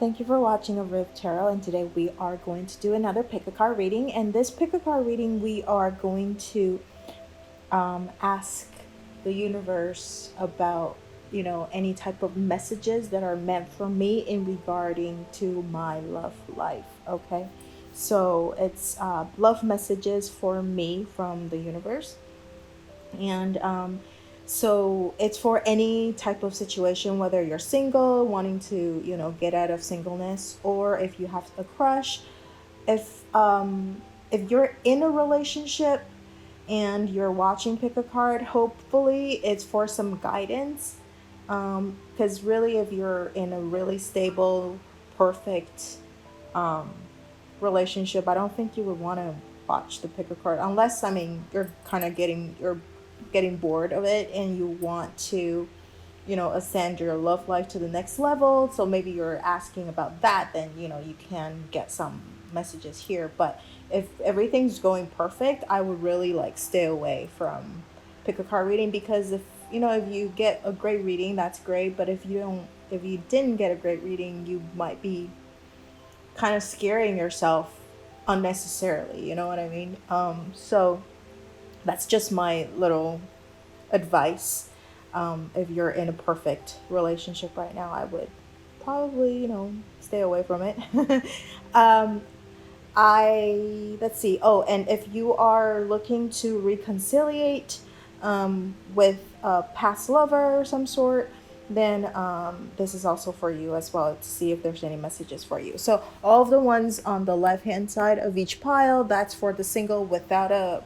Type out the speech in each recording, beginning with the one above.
thank you for watching avivTarot, and today we are going to do another pick a card reading. And this pick a card reading, we are going to ask the universe about, any type of messages that are meant for me in regarding to my love life, okay? So it's love messages for me from the universe. And so it's for any type of situation, whether you're single, wanting to, get out of singleness, or if you have a crush, if you're in a relationship and you're watching pick a card, hopefully it's for some guidance. Because really, if you're in a really stable, perfect relationship, I don't think you would want to watch the pick a card unless, you're kind of getting bored of it and you want to ascend your love life to the next level. So maybe you're asking about that, then you can get some messages here. But if everything's going perfect, I would really stay away from pick a card reading, because if you get a great reading, that's great, but if you didn't get a great reading, you might be kind of scaring yourself unnecessarily, you know what I mean? So that's just my little advice. If you're in a perfect relationship right now, I would probably, stay away from it. Let's see. Oh, and if you are looking to reconciliate with a past lover or some sort, then this is also for you as well, to see if there's any messages for you. So all of the ones on the left hand side of each pile, that's for the single without a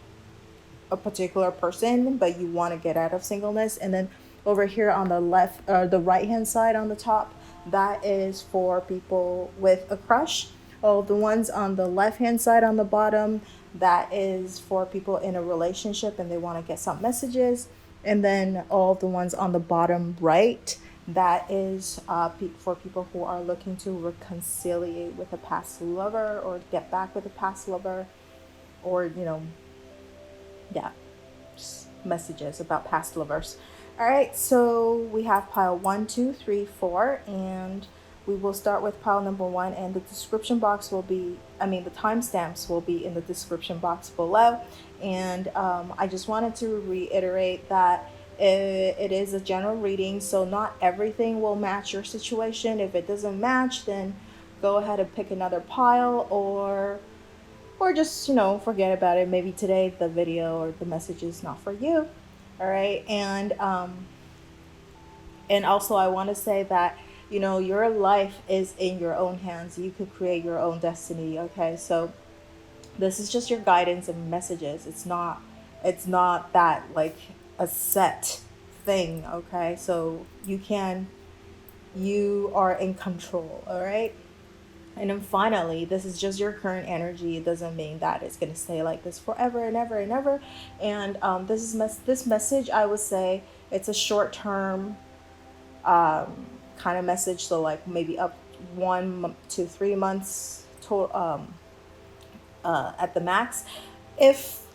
particular person, but you want to get out of singleness. And then over here on the left, the right hand side on the top, that is for people with a crush. All the ones on the left hand side on the bottom, that is for people in a relationship and they want to get some messages. And then all the ones on the bottom right, that is for people who are looking to reconciliate with a past lover or get back with a past lover, or just messages about past lovers. All right, so we have pile 1, 2, 3, 4, and we will start with pile number 1, and the description box will be, the timestamps will be in the description box below. And I just wanted to reiterate that it is a general reading, so not everything will match your situation. If it doesn't match, then go ahead and pick another pile, or just, forget about it. Maybe today the video or the message is not for you. All right. And also I want to say that, your life is in your own hands. You could create your own destiny. Okay. So this is just your guidance and messages. It's not that a set thing. Okay. So you are in control. All right. And then finally, this is just your current energy. It doesn't mean that it's going to stay like this forever and ever and ever. And this message, I would say, it's a short-term kind of message. So maybe up 1 to 3 months total, at the max. If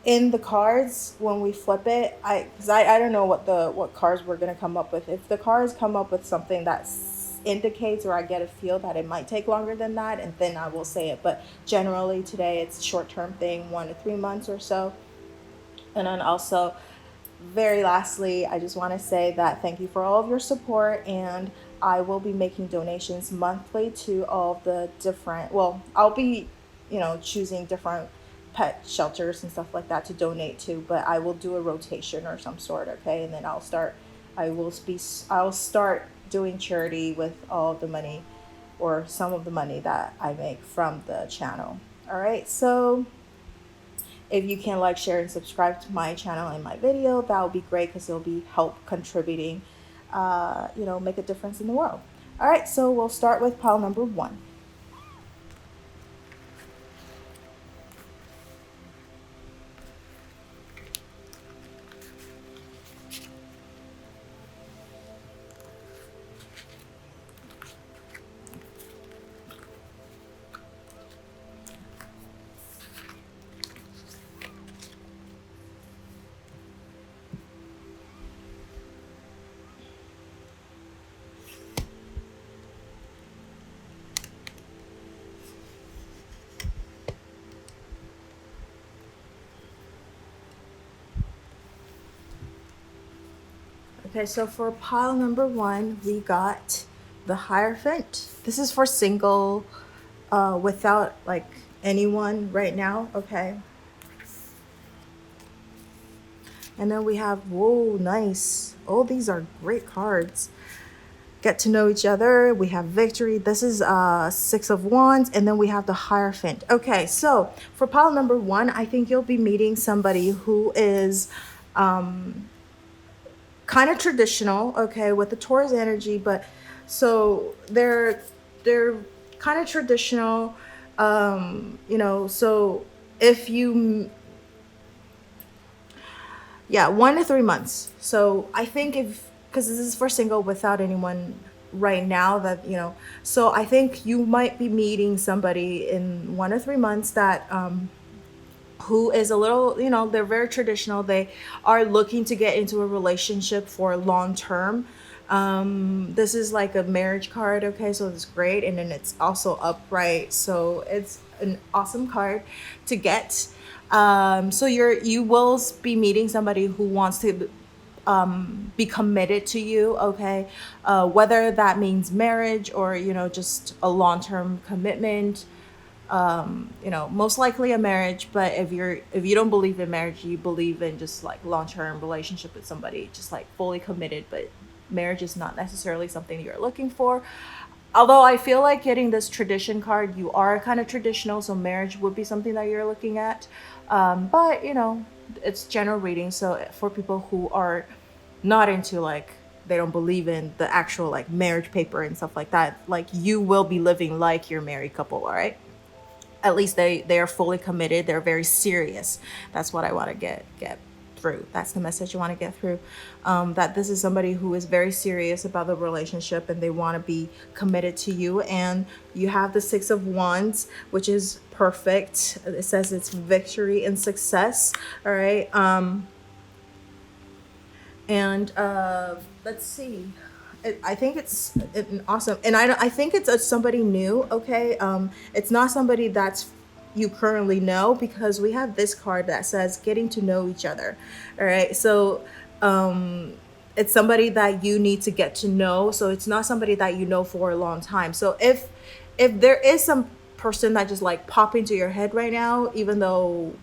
in the cards, when we flip it, because I don't know what cards we're going to come up with. If the cards come up with something that's indicates, or I get a feel that it might take longer than that, and then I will say it. But generally today it's a short-term thing, 1 to 3 months or so. And then also, very lastly, I just want to say that thank you for all of your support, and I will be making donations monthly to all of the different, I'll be choosing different pet shelters and stuff like that to donate to, but I will do a rotation or some sort. Okay. And then I'll start doing charity with all of the money, or some of the money that I make from the channel. All right. So if you can share, and subscribe to my channel and my video, that would be great, because it'll be help contributing, make a difference in the world. All right. So we'll start with pile number 1. Okay, so for pile number 1, we got the Hierophant. This is for single, without like anyone right now, okay? And then we have, whoa, nice. Oh, these are great cards. Get to know each other. We have Victory. This is 6 of Wands. And then we have the Hierophant. Okay, so for pile number 1, I think you'll be meeting somebody who is kind of traditional, okay, with the Taurus energy. But so they're kind of traditional, you know, so if you, yeah, 1 to 3 months. So I think because this is for single without anyone right now, that, you know, so I think you might be meeting somebody in 1 or 3 months that who is a little, you know, they're very traditional. They are looking to get into a relationship for long term. This is like a marriage card, okay, so it's great. And then it's also upright, so it's an awesome card to get. So you will be meeting somebody who wants to be committed to you, okay, whether that means marriage or, you know, just a long-term commitment. You know, most likely a marriage, but if you don't believe in marriage, you believe in just like long-term relationship with somebody, just like fully committed, but marriage is not necessarily something you're looking for. Although I feel like getting this tradition card, you are kind of traditional, so marriage would be something that you're looking at. But, you know, it's general reading, so for people who are not into, like, they don't believe in the actual like marriage paper and stuff like that, like, you will be living like you're a married couple, all right? At least they are fully committed. They're very serious. That's what I want to get through. That's the message I want to get through. That this is somebody who is very serious about the relationship and they want to be committed to you. And you have the 6 of Wands, which is perfect. It says it's victory and success. All right. Let's see. I think it's awesome, and I think it's somebody new. Okay, it's not somebody that's you currently know, because we have this card that says getting to know each other. All right, so it's somebody that you need to get to know. So it's not somebody that you know for a long time. So if there is some person that just like pop into your head right now, even though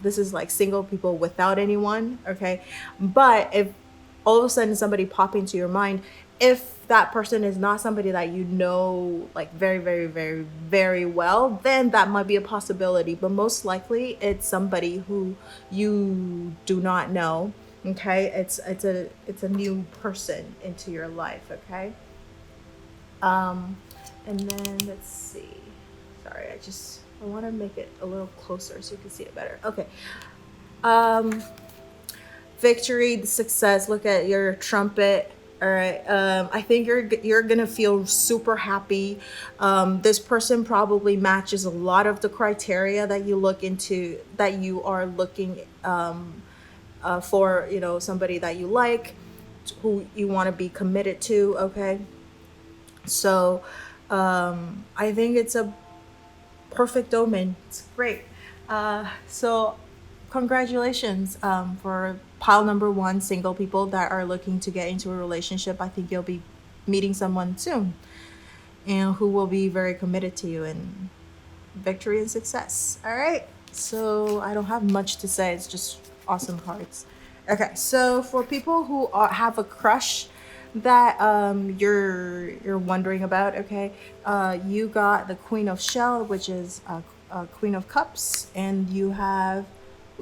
this is like single people without anyone, okay, but if all of a sudden somebody pop into your mind, if that person is not somebody that you know like very, very, very, very well, then that might be a possibility. But most likely it's somebody who you do not know. Okay, it's a new person into your life. Okay. And then let's see. Sorry, I want to make it a little closer so you can see it better. Okay. Victory, the success. Look at your trumpet. All right. I think you're gonna feel super happy. This person probably matches a lot of the criteria that you look into, that you are looking for. You know, somebody that you like, who you want to be committed to. Okay. So I think it's a perfect omen. It's great. So congratulations for pile number 1, single people that are looking to get into a relationship. I think you'll be meeting someone soon and who will be very committed to you, and victory and success. All right, so I don't have much to say. It's just awesome cards. Okay, so for people who have a crush that you're wondering about, okay, you got the Queen of Shell, which is a Queen of Cups, and you have,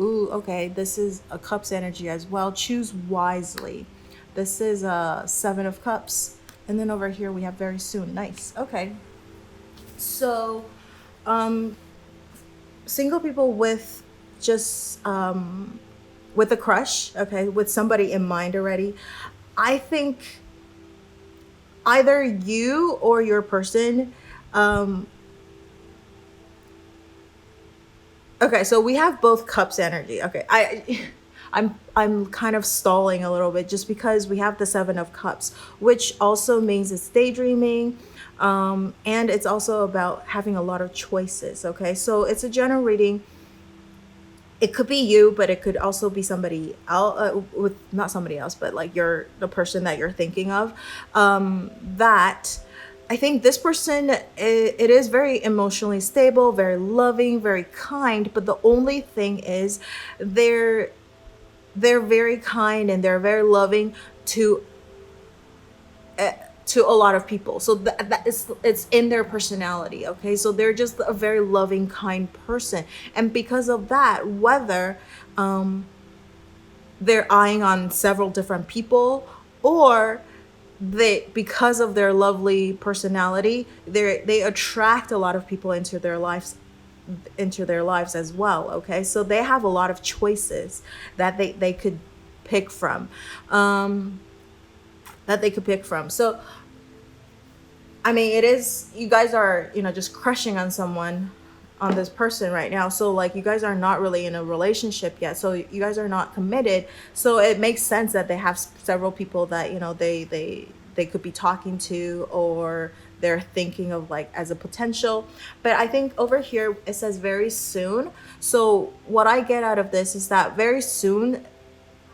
ooh, okay, this is a Cups energy as well. Choose wisely. This is a 7 of Cups, and then over here we have very soon. Nice. Okay, so single people with just with a crush, okay, with somebody in mind already, I think either you or your person, okay, so we have both Cups energy. Okay, I'm kind of stalling a little bit just because we have the 7 of Cups, which also means it's daydreaming, and it's also about having a lot of choices. Okay, so it's a general reading. it could be you, but it could also be somebody else, with not somebody else, but like the person that you're thinking of. That I think this person, it is very emotionally stable, very loving, very kind. But the only thing is, they're very kind and they're very loving to a lot of people. So that is, it's in their personality. Okay, so they're just a very loving, kind person, and because of that, whether they're eyeing on several different people, or because of their lovely personality, they attract a lot of people into their lives as well. Okay, so they have a lot of choices that they could pick from. So I mean, it is, you guys are, just crushing on someone, on this person right now. So like, you guys are not really in a relationship yet. So you guys are not committed. So it makes sense that they have several people that, they could be talking to, or they're thinking of like as a potential. But I think over here it says very soon. So what I get out of this is that very soon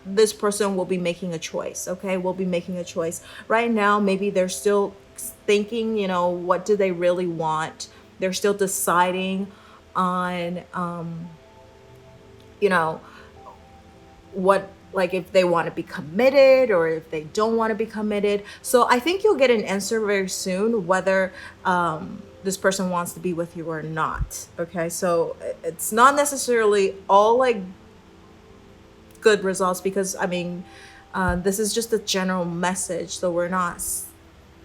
this person will be making a choice. Okay, will be making a choice. Right now, maybe they're still thinking, what do they really want? They're still deciding on, what, like if they want to be committed or if they don't want to be committed. So I think you'll get an answer very soon, whether this person wants to be with you or not. Okay, so it's not necessarily all like good results, because I mean, this is just a general message, so we're not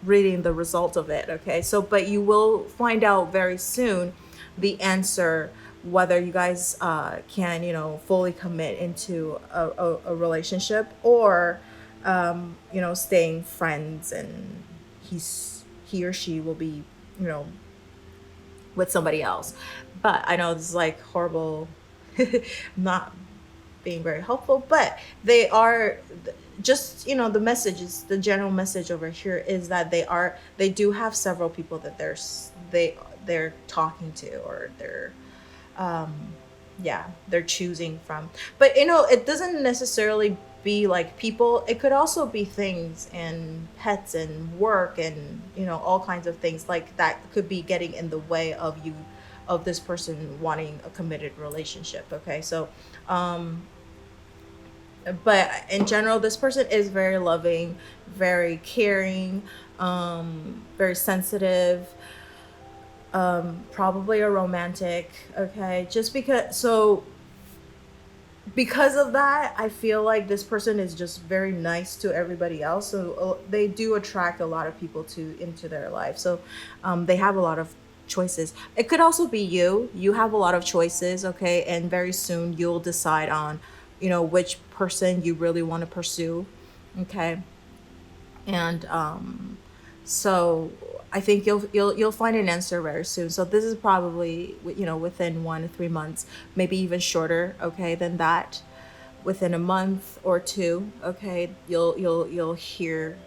reading the result of it. Okay, so but you will find out very soon the answer, whether you guys can fully commit into a relationship, or staying friends, and he or she will be with somebody else. But I know this is like horrible, not being very helpful, but they are just, the message is, the general message over here is that they do have several people that they're talking to, or they're choosing from. But it doesn't necessarily be like people. It could also be things and pets and work and all kinds of things like that could be getting in the way of this person wanting a committed relationship. Okay, so but in general, this person is very loving, very caring, very sensitive, probably a romantic. Okay, just because of that, I feel like this person is just very nice to everybody else. So they do attract a lot of people into their life. So they have a lot of choices. It could also be you have a lot of choices. Okay, and very soon you'll decide on which person you really want to pursue. Okay, and so I think you'll find an answer very soon. So this is probably within 1 to 3 months, maybe even shorter, okay, than that. Within a month or two, okay, you'll hear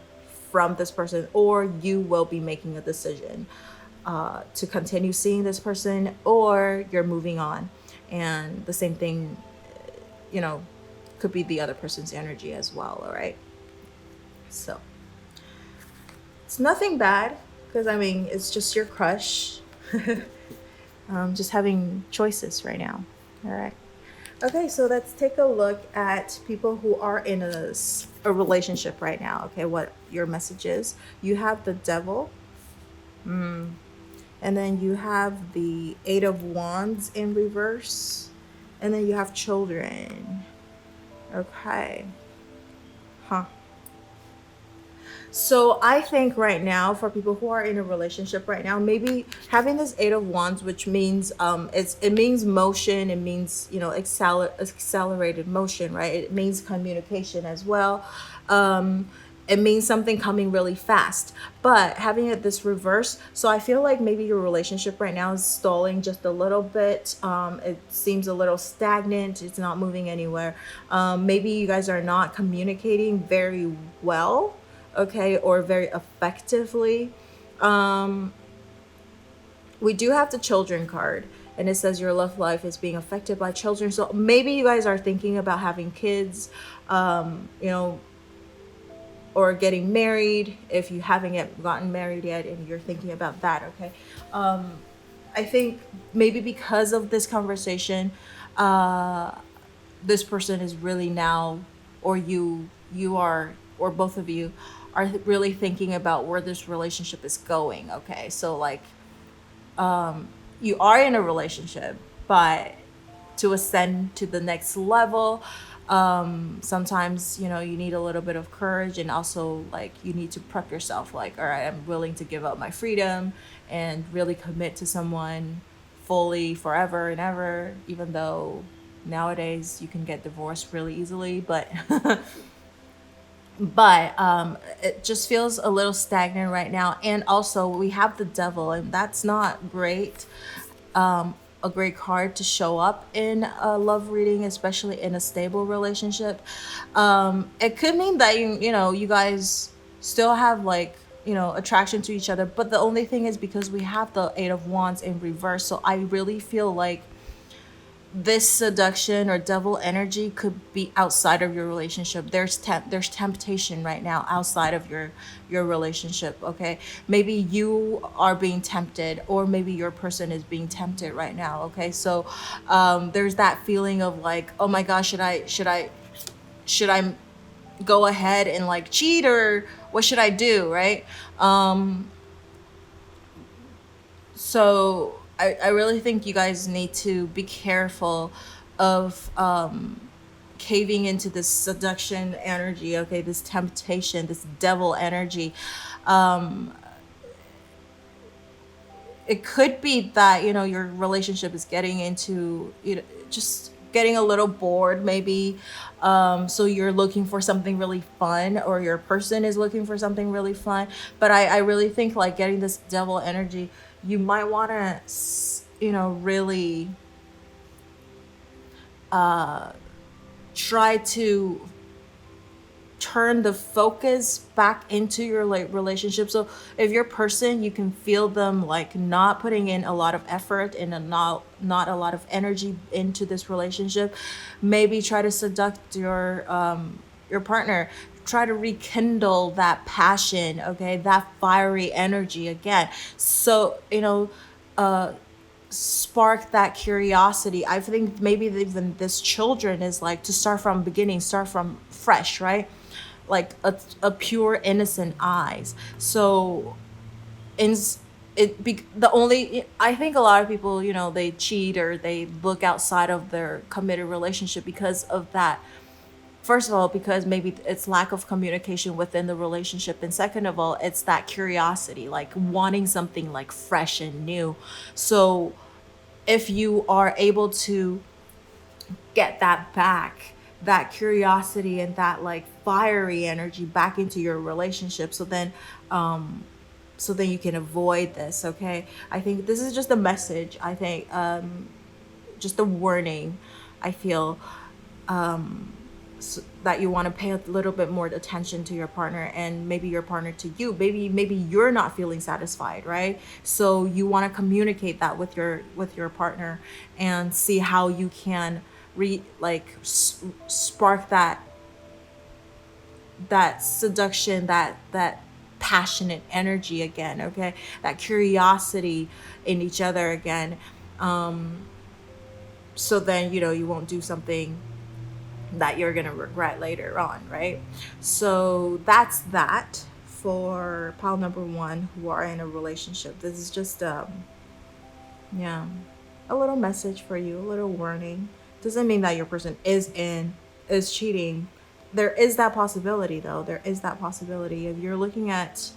from this person, or you will be making a decision to continue seeing this person, or you're moving on. And the same thing, could be the other person's energy as well. All right, so it's nothing bad, because I mean, it's just your crush just having choices right now. All right, okay, so let's take a look at people who are in a relationship right now. Okay, what your message is. You have the Devil, and then you have the Eight of Wands in reverse, and then you have children. Okay. So I think right now, for people who are in a relationship right now, maybe having this Eight of Wands, which means it means motion, it means accelerated motion, right? It means communication as well. It means something coming really fast. But having it this reverse, so I feel like maybe your relationship right now is stalling just a little bit. It seems a little stagnant. It's not moving anywhere. Maybe you guys are not communicating very well, okay, or very effectively. We do have the Children card. And it says your love life is being affected by children. So maybe you guys are thinking about having kids, or getting married if you haven't yet gotten married yet and you're thinking about that, okay? I think maybe because of this conversation, this person is really now, or you are, or both of you are really thinking about where this relationship is going, okay? So like, you are in a relationship, but to ascend to the next level, sometimes you need a little bit of courage, and also like you need to prep yourself, like, all right, I'm willing to give up my freedom and really commit to someone fully forever and ever, even though nowadays you can get divorced really easily, but it just feels a little stagnant right now. And also we have the devil, and that's not great. A great card to show up in a love reading, especially in a stable relationship. It could mean that you guys still have like attraction to each other, but the only thing is, because we have the Eight of Wands in reverse, so I really feel like this seduction or devil energy could be outside of your relationship. There's temptation right now outside of your relationship, okay? Maybe you are being tempted, or maybe your person is being tempted right now, okay? So there's that feeling of like, oh my gosh, should I go ahead and like cheat, or what should I do, right? So I really think you guys need to be careful of caving into this seduction energy, okay? This temptation, this devil energy. It could be that, your relationship is getting into, just getting a little bored maybe. So you're looking for something really fun, or your person is looking for something really fun. But I really think like getting this devil energy, you might want to, really try to turn the focus back into your relationship. So if your person, you can feel them like not putting in a lot of effort and not a lot of energy into this relationship, maybe try to seduct your partner. Try to rekindle that passion, okay, that fiery energy again. So spark that curiosity. I think maybe even this children is like to start from beginning, start from fresh, right? Like a pure innocent eyes. So I think a lot of people, they cheat or they look outside of their committed relationship because of that. First of all, because maybe it's lack of communication within the relationship, and second of all, it's that curiosity, like wanting something like fresh and new. So if you are able to get that back, that curiosity and that like fiery energy back into your relationship, so then you can avoid this, okay? I think this is just a message. I think just a warning. I feel so that you want to pay a little bit more attention to your partner, and maybe your partner to you. Maybe you're not feeling satisfied, right? So you want to communicate that with your partner and see how you can spark that seduction, that passionate energy again, okay? That curiosity in each other again. So then you won't do something that you're gonna regret later on, right? So that's that for pile number 1 who are in a relationship. This is just a little message for you, a little warning. Doesn't mean that your person is cheating. There is that possibility though. There is that possibility. If you're looking at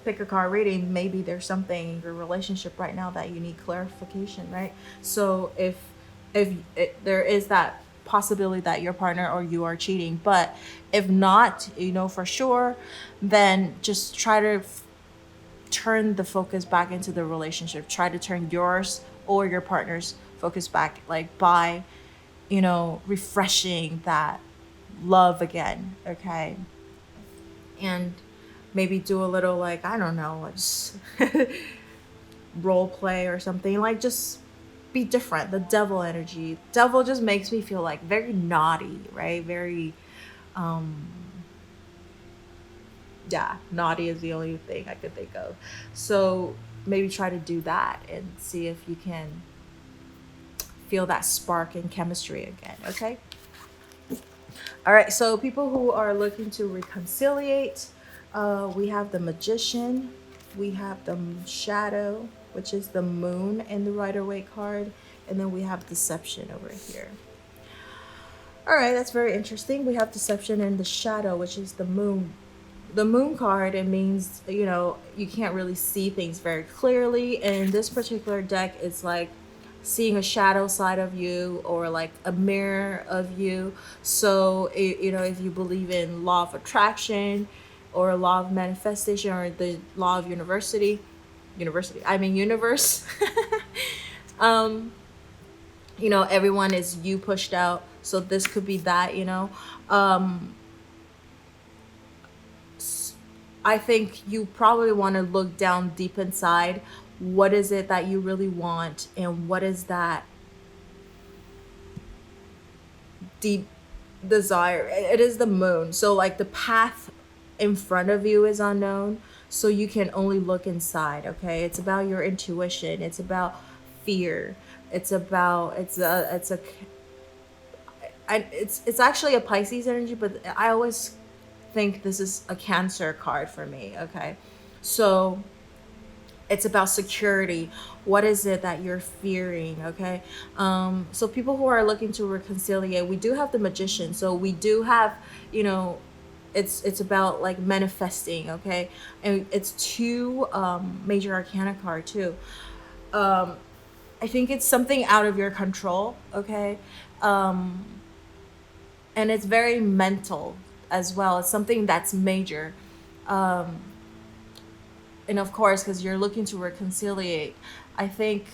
pick a card reading, maybe there's something in your relationship right now that you need clarification, right? So if there is that possibility that your partner or you are cheating, but if not, for sure, then just try to turn the focus back into the relationship. Try to turn yours or your partner's focus back, like by refreshing that love again, okay? And maybe do a little, like, I don't know, just role play or something. Like, just be different. The devil energy. Devil just makes me feel like very naughty, right? Very, yeah, naughty is the only thing I could think of. So maybe try to do that and see if you can feel that spark in chemistry again, okay? All right, so people who are looking to reconciliate, we have the Magician, we have the Shadow, which is the Moon in the Rider-Waite card, and then we have Deception over here. All right, that's very interesting. We have Deception and the Shadow, which is the Moon. The Moon card, it means, you know, you can't really see things very clearly. And in this particular deck, it's like seeing a shadow side of you, or like a mirror of you. So, you know, if you believe in law of attraction or law of manifestation or the law of universe, you know, everyone is you pushed out. So this could be that, you know. I think you probably want to look down deep inside. What is it that you really want? And what is that deep desire? It is the Moon. So like the path in front of you is unknown. So you can only look inside, okay? It's about your intuition. It's about fear. It's actually a Pisces energy, but I always think this is a Cancer card for me, okay? So it's about security. What is it that you're fearing, okay? So people who are looking to reconciliate, we do have the Magician. So we do have, you know, it's about like manifesting, okay? And it's two major arcana card too. I think it's something out of your control, okay? And it's very mental as well. It's something that's major. And of course, because you're looking to reconciliate, I think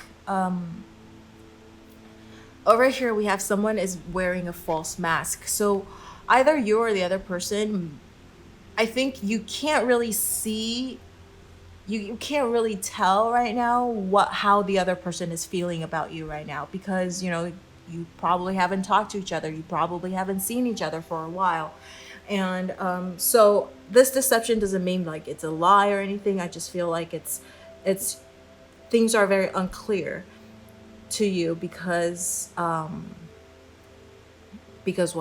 over here we have someone is wearing a false mask. So either you or the other person, I think you can't really see, you can't really tell right now how the other person is feeling about you right now, because, you know, you probably haven't talked to each other. You probably haven't seen each other for a while. And so this deception doesn't mean like it's a lie or anything. I just feel like it's things are very unclear to you because what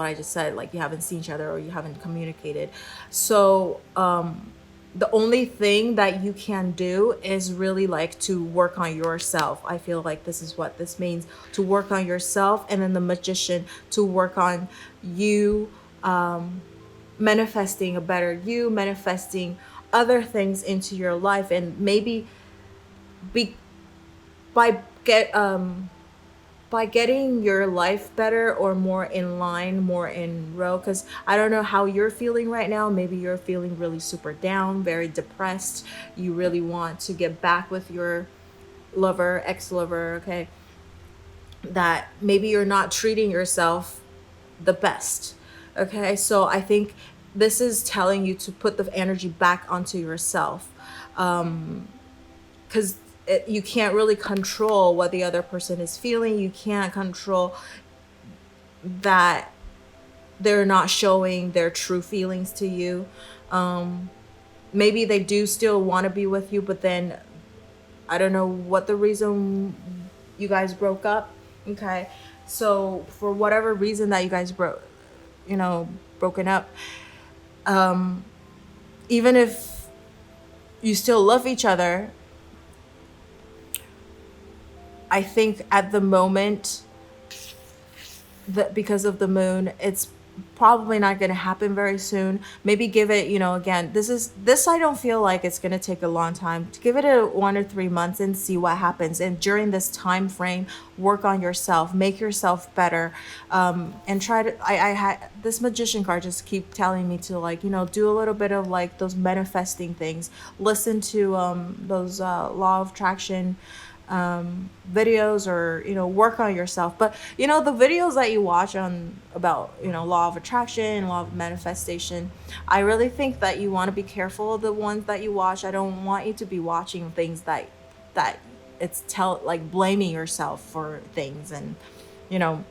I just said, like you haven't seen each other or you haven't communicated. So the only thing that you can do is really like to work on yourself. I feel like this is what this means, to work on yourself. And then the Magician, to work on you, manifesting a better you, manifesting other things into your life, and maybe by getting your life better or more in line, more in row. Because I don't know how you're feeling right now. Maybe you're feeling really super down, very depressed. You really want to get back with your lover, ex-lover, okay? That maybe you're not treating yourself the best, okay? So I think this is telling you to put the energy back onto yourself, because you can't really control what the other person is feeling. You can't control that they're not showing their true feelings to you. Maybe they do still want to be with you, but then I don't know what the reason you guys broke up, okay? So for whatever reason that you guys broken up, even if you still love each other, I think at the moment that because of the Moon, it's probably not going to happen very soon. Maybe give it, again, this I don't feel like it's going to take a long time. Give it 1 or 3 months and see what happens. And during this time frame, work on yourself, make yourself better, and try to, I had this Magician card just keep telling me to do a little bit of like those manifesting things, listen to those law of attraction videos, or work on yourself. But the videos that you watch about law of attraction, law of manifestation, I really think that you want to be careful of the ones that you watch. I don't want you to be watching things that like blaming yourself for things. And you know,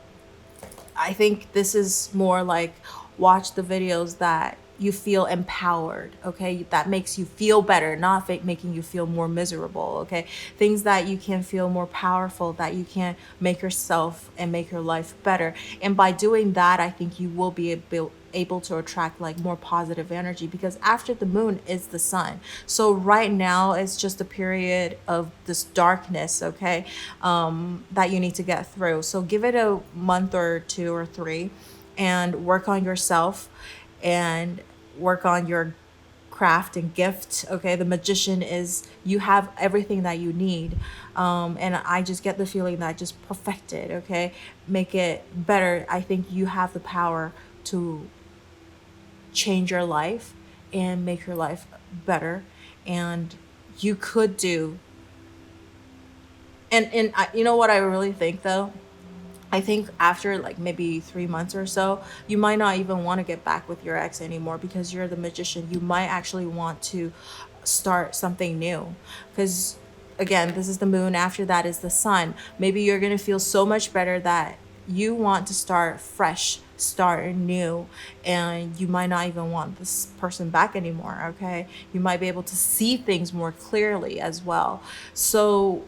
I think this is more like watch the videos that you feel empowered, okay? That makes you feel better, not making you feel more miserable, okay? Things that you can feel more powerful, that you can make yourself and make your life better. And by doing that, I think you will be able to attract like more positive energy, because after the moon is the sun. So right now it's just a period of this darkness, okay, that you need to get through. So give it a month or 2 or 3 and work on yourself and work on your craft and gift, okay? The magician is, you have everything that you need, and I just get the feeling that just perfect it, okay? Make it better. I think you have the power to change your life and make your life better. And you could do, and you know what I really think though, I think after like maybe 3 months or so, you might not even want to get back with your ex anymore, because you're the magician. You might actually want to start something new, because again, this is the moon, after that is the sun. Maybe you're going to feel so much better that you want to start fresh, start new, and you might not even want this person back anymore, okay? You might be able to see things more clearly as well. So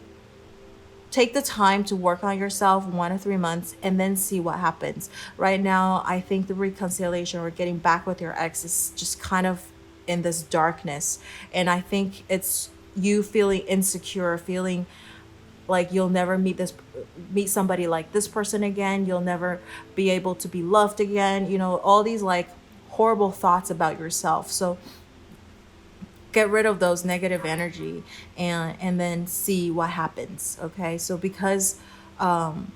take the time to work on yourself 1 to 3 months and then see what happens. Right now, I think the reconciliation or getting back with your ex is just kind of in this darkness. And I think it's you feeling insecure, feeling like you'll never meet somebody like this person again. You'll never be able to be loved again. You know, all these like horrible thoughts about yourself. So get rid of those negative energy and then see what happens, okay? So because and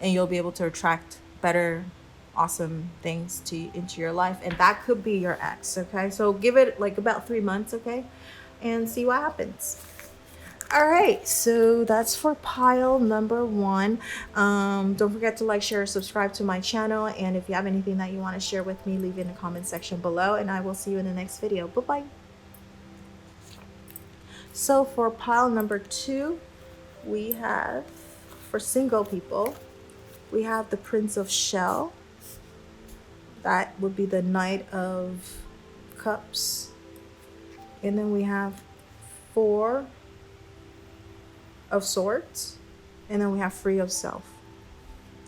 you'll be able to attract better, awesome things into your life, and that could be your ex, okay? So give it like about 3 months, okay, and see what happens. All right, so that's for pile number 1. Don't forget to like, share, subscribe to my channel, and if you have anything that you want to share with me, leave it in the comment section below, and I will see you in the next video. Bye-bye. So for pile number 2, we have, for single people, we have the Prince of Shell. That would be the Knight of Cups. And then we have 4 of Swords, and then we have Free of Self.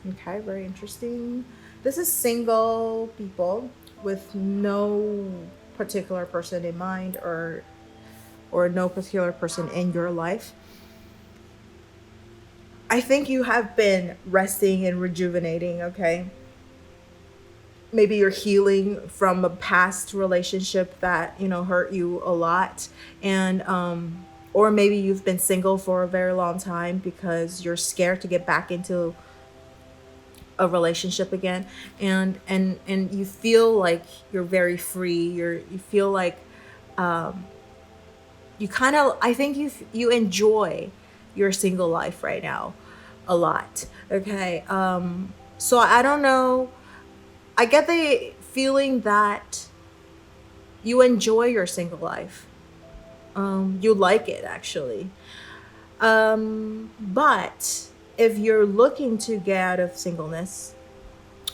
Okay, very interesting. This is single people with no particular person in mind, or no particular person in your life. I think you have been resting and rejuvenating, okay? Maybe you're healing from a past relationship that, you know, hurt you a lot, and or maybe you've been single for a very long time because you're scared to get back into a relationship again, and you feel like you're very free. You feel like you kind of, I think you enjoy your single life right now a lot, okay? So I don't know, I get the feeling that you enjoy your single life. You like it, actually. But if you're looking to get out of singleness,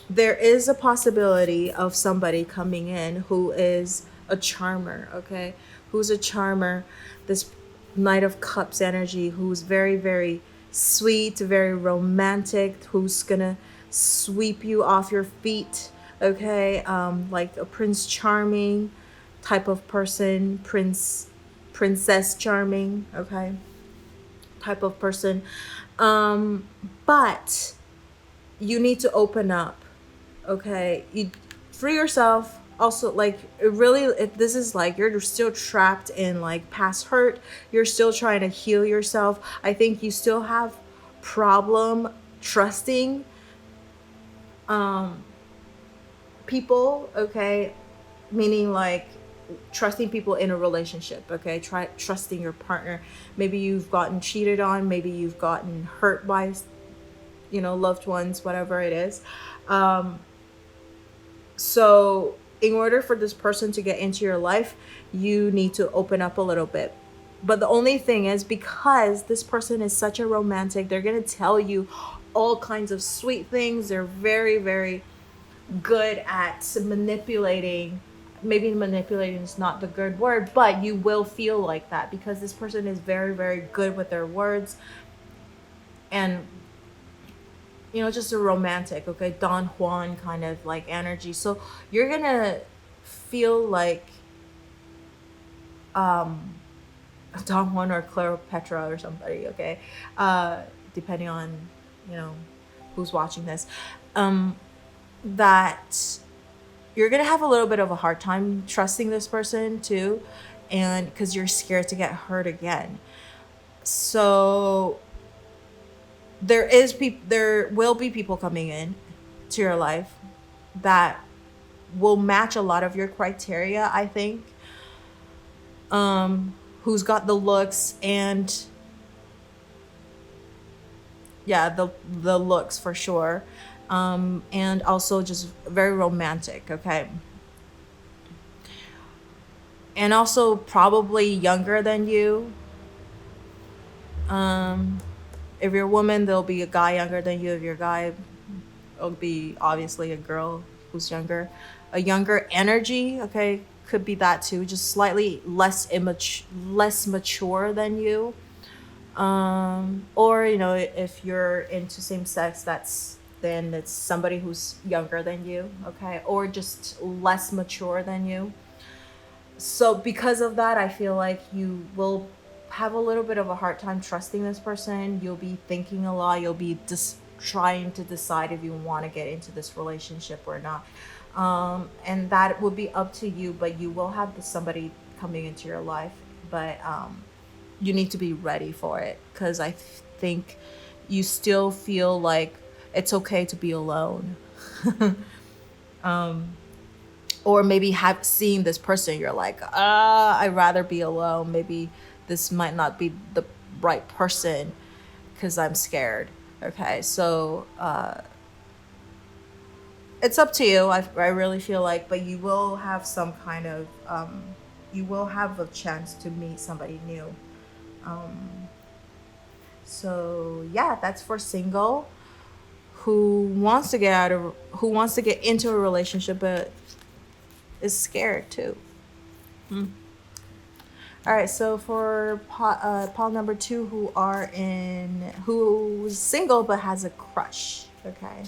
there is a possibility of somebody coming in who is a charmer, okay? Who's a charmer, this Knight of Cups energy, who's very, very sweet, very romantic, who's gonna sweep you off your feet, okay? Like a Prince Charming type of person, Princess Charming, okay, type of person. But you need to open up, okay? You free yourself. Also, like, this is like you're still trapped in like past hurt. You're still trying to heal yourself. I think you still have problem trusting people, okay? Meaning like trusting people in a relationship, okay? Try trusting your partner. Maybe you've gotten cheated on, maybe you've gotten hurt by, you know, loved ones, whatever it is. So in order for this person to get into your life, you need to open up a little bit But the only thing is, because this person is such a romantic, they're going to tell you all kinds of sweet things. They're very, very good at manipulating. Maybe manipulating is not the good word, but you will feel like that because this person is very, very good with their words. And, you know, just a romantic, okay, Don Juan kind of like energy. So you're going to feel like Don Juan or Cleopatra or somebody, okay? Depending on, you know, who's watching this. That you're gonna have a little bit of a hard time trusting this person too, and because you're scared to get hurt again. So there will be people coming in to your life that will match a lot of your criteria, I think. Who's got the looks and the looks for sure. And also just very romantic, okay? And also probably younger than you. If you're a woman, there'll be a guy younger than you. If you're a guy, it'll be obviously a girl who's younger. A younger energy, okay, could be that too. Just slightly less mature than you. Or, you know, if you're into same sex, then it's somebody who's younger than you, okay? Or just less mature than you. So because of that, I feel like you will have a little bit of a hard time trusting this person. You'll be thinking a lot. You'll be just trying to decide if you want to get into this relationship or not. And that would be up to you, but you will have somebody coming into your life. But you need to be ready for it, because I think you still feel like it's okay to be alone. Or maybe have seen this person, you're like, I'd rather be alone. Maybe this might not be the right person because I'm scared. Okay, so it's up to you. I really feel like, but you will have some kind of, you will have a chance to meet somebody new. So yeah, that's for single who wants to get into a relationship but is scared too. All right, so for pile number 2, who's single but has a crush, okay?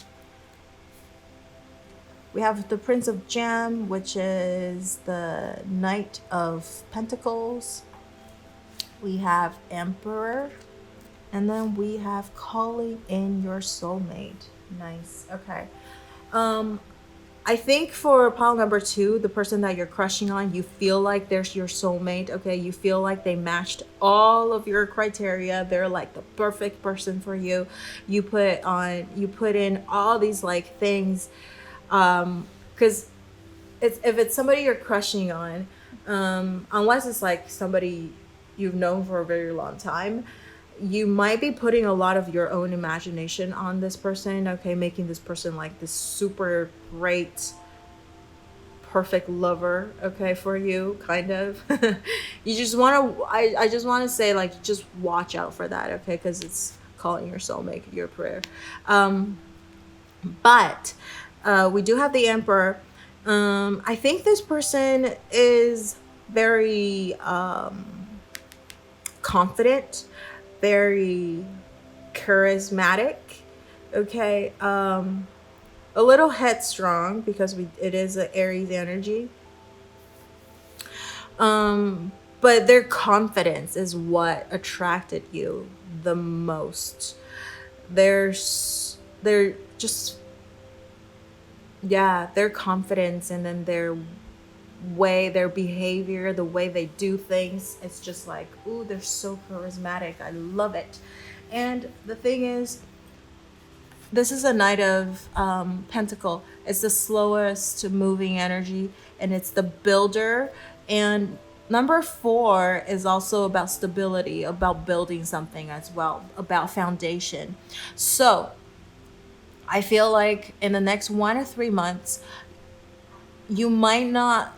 We have the Prince of Jam, which is the Knight of Pentacles. We have Emperor. And then we have Calling in Your Soulmate. Nice. Okay. I think for pile number 2, the person that you're crushing on, you feel like there's your soulmate. Okay. You feel like they matched all of your criteria. They're like the perfect person for you. You put in all these like things. Because if it's somebody you're crushing on, unless it's like somebody you've known for a very long time, you might be putting a lot of your own imagination on this person, okay, making this person like this super great, perfect lover, okay, for you, kind of. You just want to, I just want to say, like, just watch out for that, okay, because it's calling your soulmate your prayer. But we do have the Emperor. I think this person is very confident, very charismatic, okay, a little headstrong because it is an Aries energy, but their confidence is what attracted you the most. They're just, yeah, their confidence, and then their behavior, the way they do things, it's just like, ooh, they're so charismatic. I love it. And the thing is, this is a Knight of Pentacle. It's the slowest moving energy, and it's the builder. And number 4 is also about stability, about building something as well, about foundation. So I feel like in the next 1 or 3 months, you might not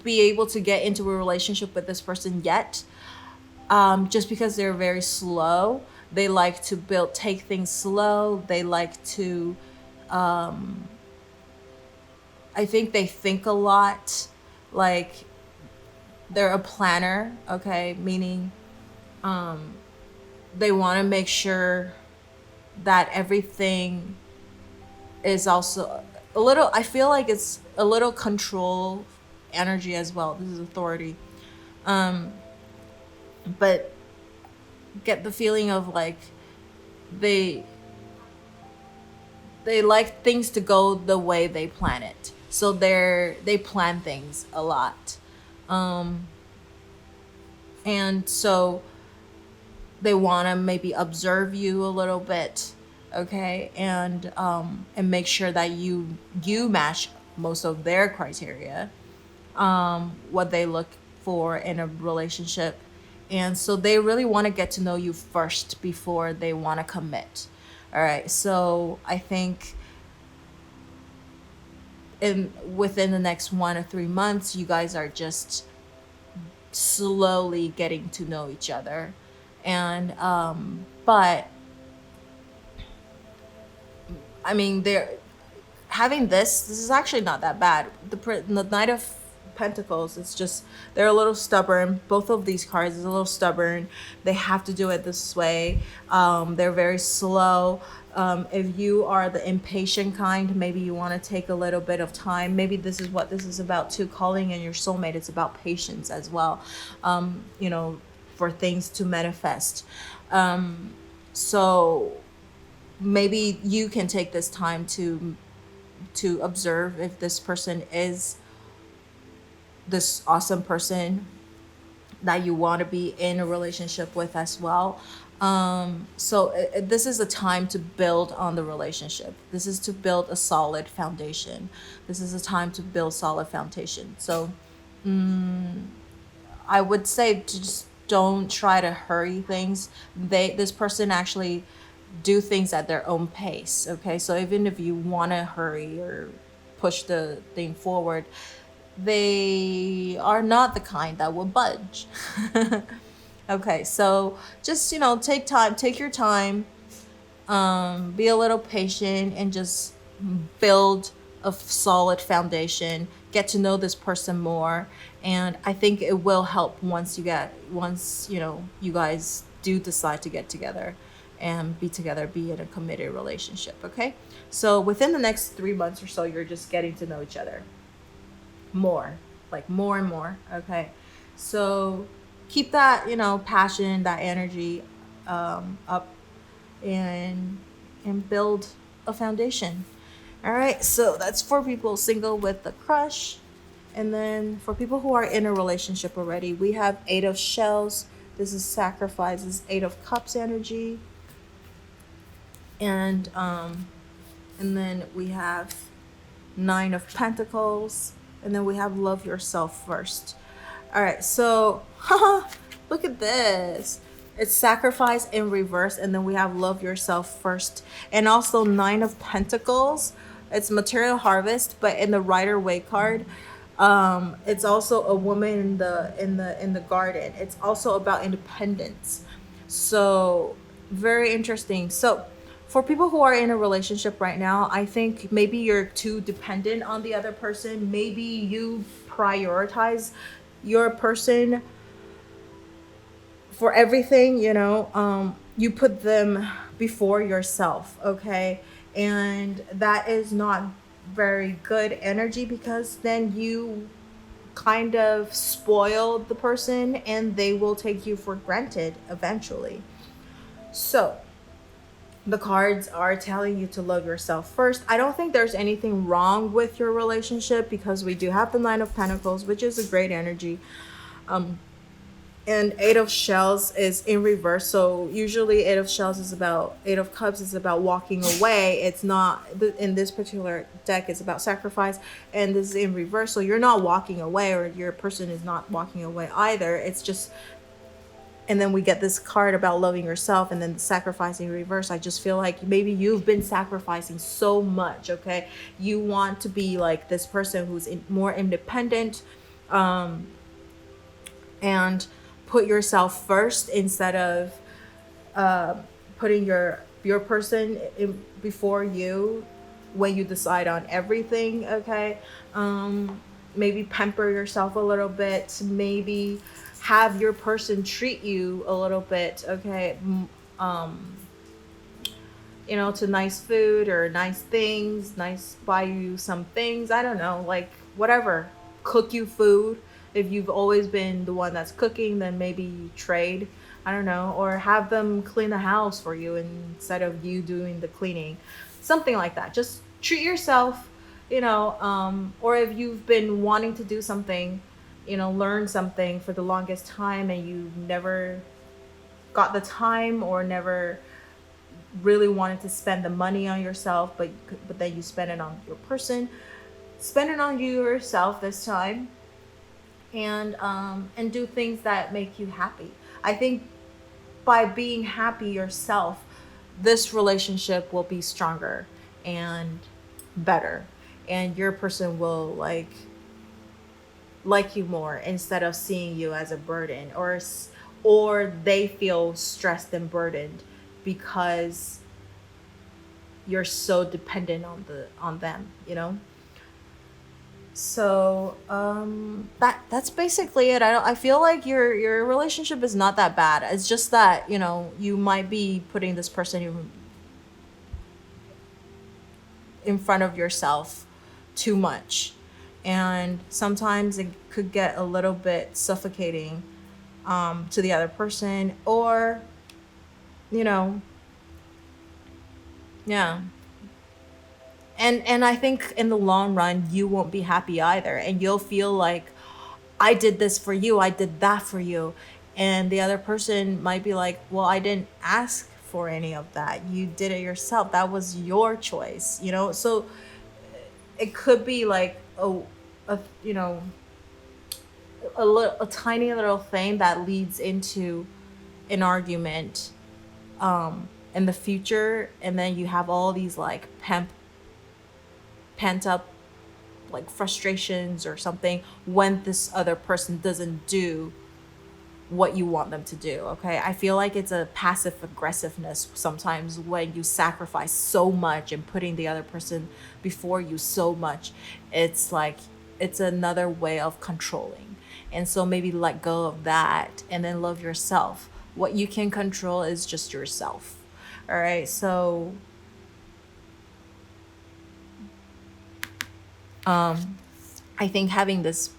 be able to get into a relationship with this person yet, just because they're very slow. They like to take things slow. They like to, I think they think a lot. Like, they're a planner, okay? Meaning, they want to make sure that everything is also a little, I feel like it's a little control energy as well. This is authority. But get the feeling of like they like things to go the way they plan it. So they plan things a lot. And so they want to maybe observe you a little bit, okay, and make sure that you match most of their criteria, what they look for in a relationship. And so they really want to get to know you first before they want to commit. All right, so I think within the next 1 or 3 months, you guys are just slowly getting to know each other. And but I mean, they're having this is actually not that bad. The Knight of Pentacles, it's just they're a little stubborn. Both of these cards is a little stubborn. They have to do it this way. They're very slow. If you are the impatient kind, maybe you want to take a little bit of time. Maybe this is what this is about too. Calling in your soulmate, it's about patience as well. You know, for things to manifest. So maybe you can take this time to observe if this person is this awesome person that you want to be in a relationship with as well. So this is a time to build on the relationship. This is to build a solid foundation. This is a time to build solid foundation. So I would say just don't try to hurry things. This person actually do things at their own pace, okay? So even if you want to hurry or push the thing forward, they are not the kind that will budge. Okay, so just, you know, take your time, be a little patient, and just build a solid foundation, get to know this person more. And I think it will help once you know, you guys do decide to get together and be together, be in a committed relationship, okay? So within the next 3 months or so, you're just getting to know each other more, like more and more, okay? So keep that, you know, passion, that energy up, and build a foundation. All right, so that's for people single with a crush. And then for people who are in a relationship already, we have 8 of Shells. This is sacrifices, 8 of Cups energy. And then we have 9 of Pentacles. And then we have love yourself first. All right, so look at this. It's sacrifice in reverse, and then we have love yourself first. And also 9 of Pentacles. It's material harvest, but in the Rider-Waite card, it's also a woman in the garden. It's also about independence. So very interesting. So for people who are in a relationship right now, I think maybe you're too dependent on the other person. Maybe you prioritize your person for everything, you know. You put them before yourself, okay? And that is not very good energy, because then you kind of spoil the person and they will take you for granted eventually. So the cards are telling you to love yourself first. I don't think there's anything wrong with your relationship, because we do have the 9 of Pentacles, which is a great energy. And 8 of Shells is in reverse. So usually 8 of Shells is about, 8 of Cups is about walking away. It's not, in this particular deck, it's about sacrifice. And this is in reverse. So you're not walking away, or your person is not walking away either. It's just, and then we get this card about loving yourself, and then the sacrificing reverse. I just feel like maybe you've been sacrificing so much, okay? You want to be like this person who's more independent, and put yourself first instead of putting your person before you when you decide on everything. Okay, maybe pamper yourself a little bit, maybe have your person treat you a little bit. Okay, to nice food or nice things, buy you some things, I don't know, like whatever, cook you food. If you've always been the one that's cooking, then maybe you trade, I don't know, or have them clean the house for you instead of you doing the cleaning, something like that. Just treat yourself, or if you've been wanting to do something, learn something for the longest time and you never got the time or never really wanted to spend the money on yourself, but then you spend it on your person, spend it on you yourself this time, and do things that make you happy. I think by being happy yourself, this relationship will be stronger and better, and your person will like you more instead of seeing you as a burden, or they feel stressed and burdened because you're so dependent on them, So that's basically it. I feel like your relationship is not that bad. It's just that you might be putting this person in front of yourself too much, and sometimes it could get a little bit suffocating to the other person, or yeah. And I think in the long run, you won't be happy either. And you'll feel like, I did this for you, I did that for you. And the other person might be like, well, I didn't ask for any of that. You did it yourself. That was your choice, So it could be like a tiny little thing that leads into an argument in the future, and then you have all these like pent up like frustrations or something when this other person doesn't do what you want them to do. Okay, I feel like it's a passive aggressiveness sometimes when you sacrifice so much and putting the other person before you so much. It's like it's another way of controlling, and so maybe let go of that and then love yourself. What you can control is just yourself. All right, so I think having this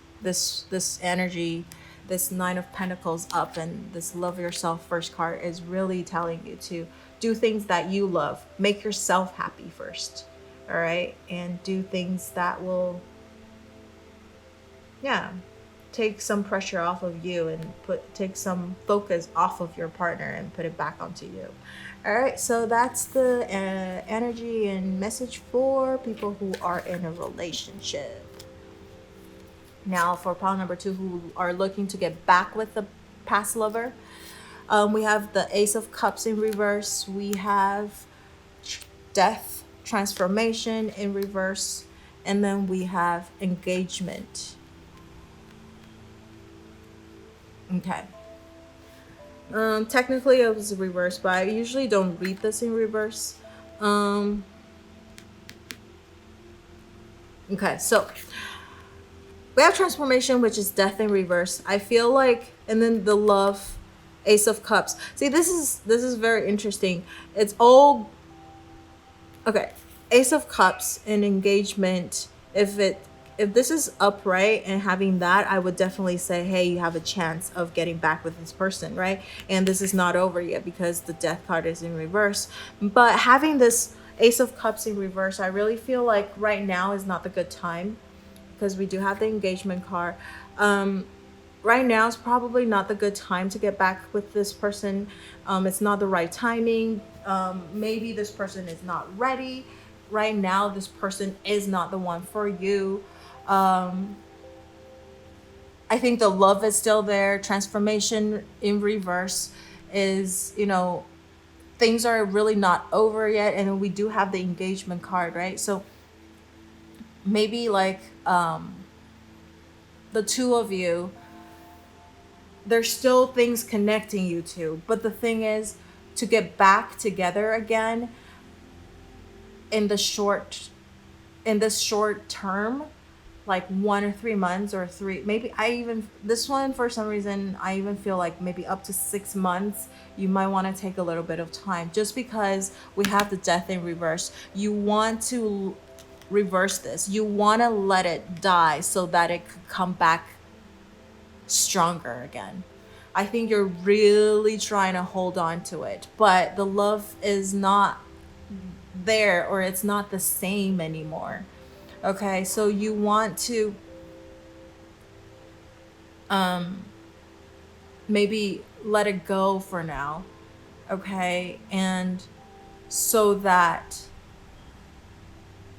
energy, this Nine of Pentacles up, and this Love Yourself First card is really telling you to do things that you love. Make yourself happy first, all right? And do things that will, take some pressure off of you and take some focus off of your partner and put it back onto you. All right, so that's the energy and message for people who are in a relationship. Now for pile number 2, who are looking to get back with the past lover, we have the Ace of Cups in reverse. We have Death, Transformation in reverse, and then we have Engagement. Okay. Technically it was reverse, but I usually don't read this in reverse. Okay, so we have Transformation, which is Death in reverse. I feel like, and then the Love, Ace of Cups. See, this is very interesting. It's all okay. Ace of Cups and Engagement. If this is upright and having that, I would definitely say, hey, you have a chance of getting back with this person, right? And this is not over yet because the Death card is in reverse. But having this Ace of Cups in reverse, I really feel like right now is not the good time, because we do have the Engagement card. Right now is probably not the good time to get back with this person. It's not the right timing. Maybe this person is not ready. Right now, this person is not the one for you. I think the love is still there. Transformation in reverse is, things are really not over yet. And then we do have the Engagement card, right? So maybe like the two of you, there's still things connecting you two. But the thing is, to get back together again in this short term, like 1 or 3 months, or this one, for some reason, I even feel like maybe up to 6 months, you might want to take a little bit of time, just because we have the death in reverse. You want to reverse this. You want to let it die so that it could come back stronger again. I think you're really trying to hold on to it, but the love is not there, or it's not the same anymore. Okay, so you want to maybe let it go for now, okay, and so that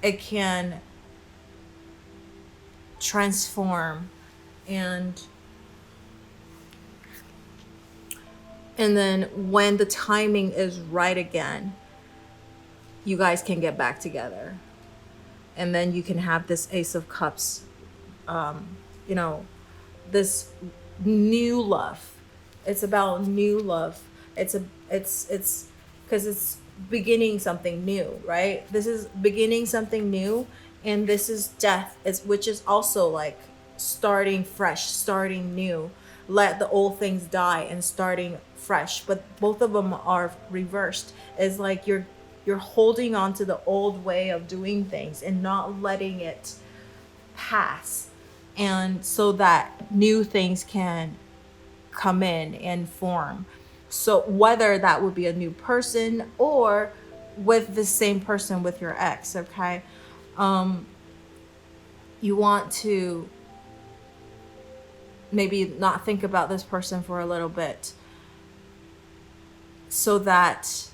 it can transform, and then when the timing is right again, you guys can get back together. And then you can have this Ace of Cups, this new love. It's about new love. It's because it's beginning something new, right? This is beginning something new, and this is death, which is also like starting fresh, starting new. Let the old things die and starting fresh. But both of them are reversed. It's like you're holding on to the old way of doing things and not letting it pass, and so that new things can come in and form. So whether that would be a new person or with the same person with your ex, okay, you want to maybe not think about this person for a little bit, so that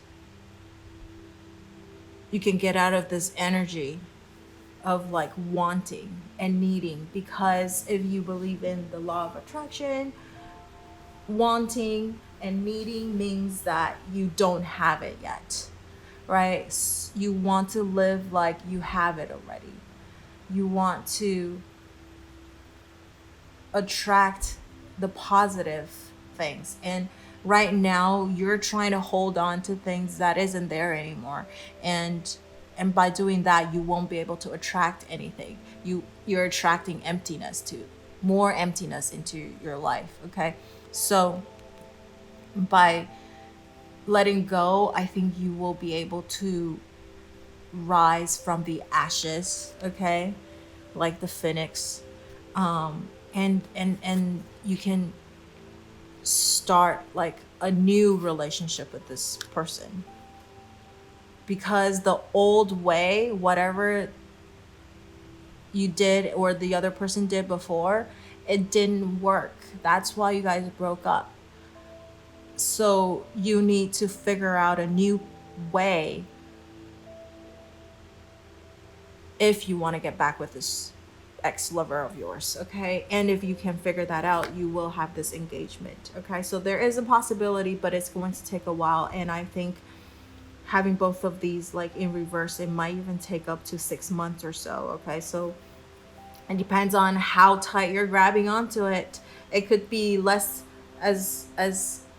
you can get out of this energy of like wanting and needing. Because if you believe in the law of attraction, wanting and needing means that you don't have it yet, right? You want to live like you have it already. You want to attract the positive things, and right now you're trying to hold on to things that isn't there anymore, and by doing that you won't be able to attract anything. You're attracting more emptiness into your life, okay? So by letting go, I think you will be able to rise from the ashes, okay, like the phoenix, and you can start like a new relationship with this person, because the old way, whatever you did or the other person did before, it didn't work. That's why you guys broke up. So you need to figure out a new way if you want to get back with this ex-lover of yours, okay? And if you can figure that out, you will have this engagement, okay? So there is a possibility, but it's going to take a while. And I think having both of these like in reverse, it might even take up to 6 months or so, okay? So it depends on how tight you're grabbing onto it. It could be less as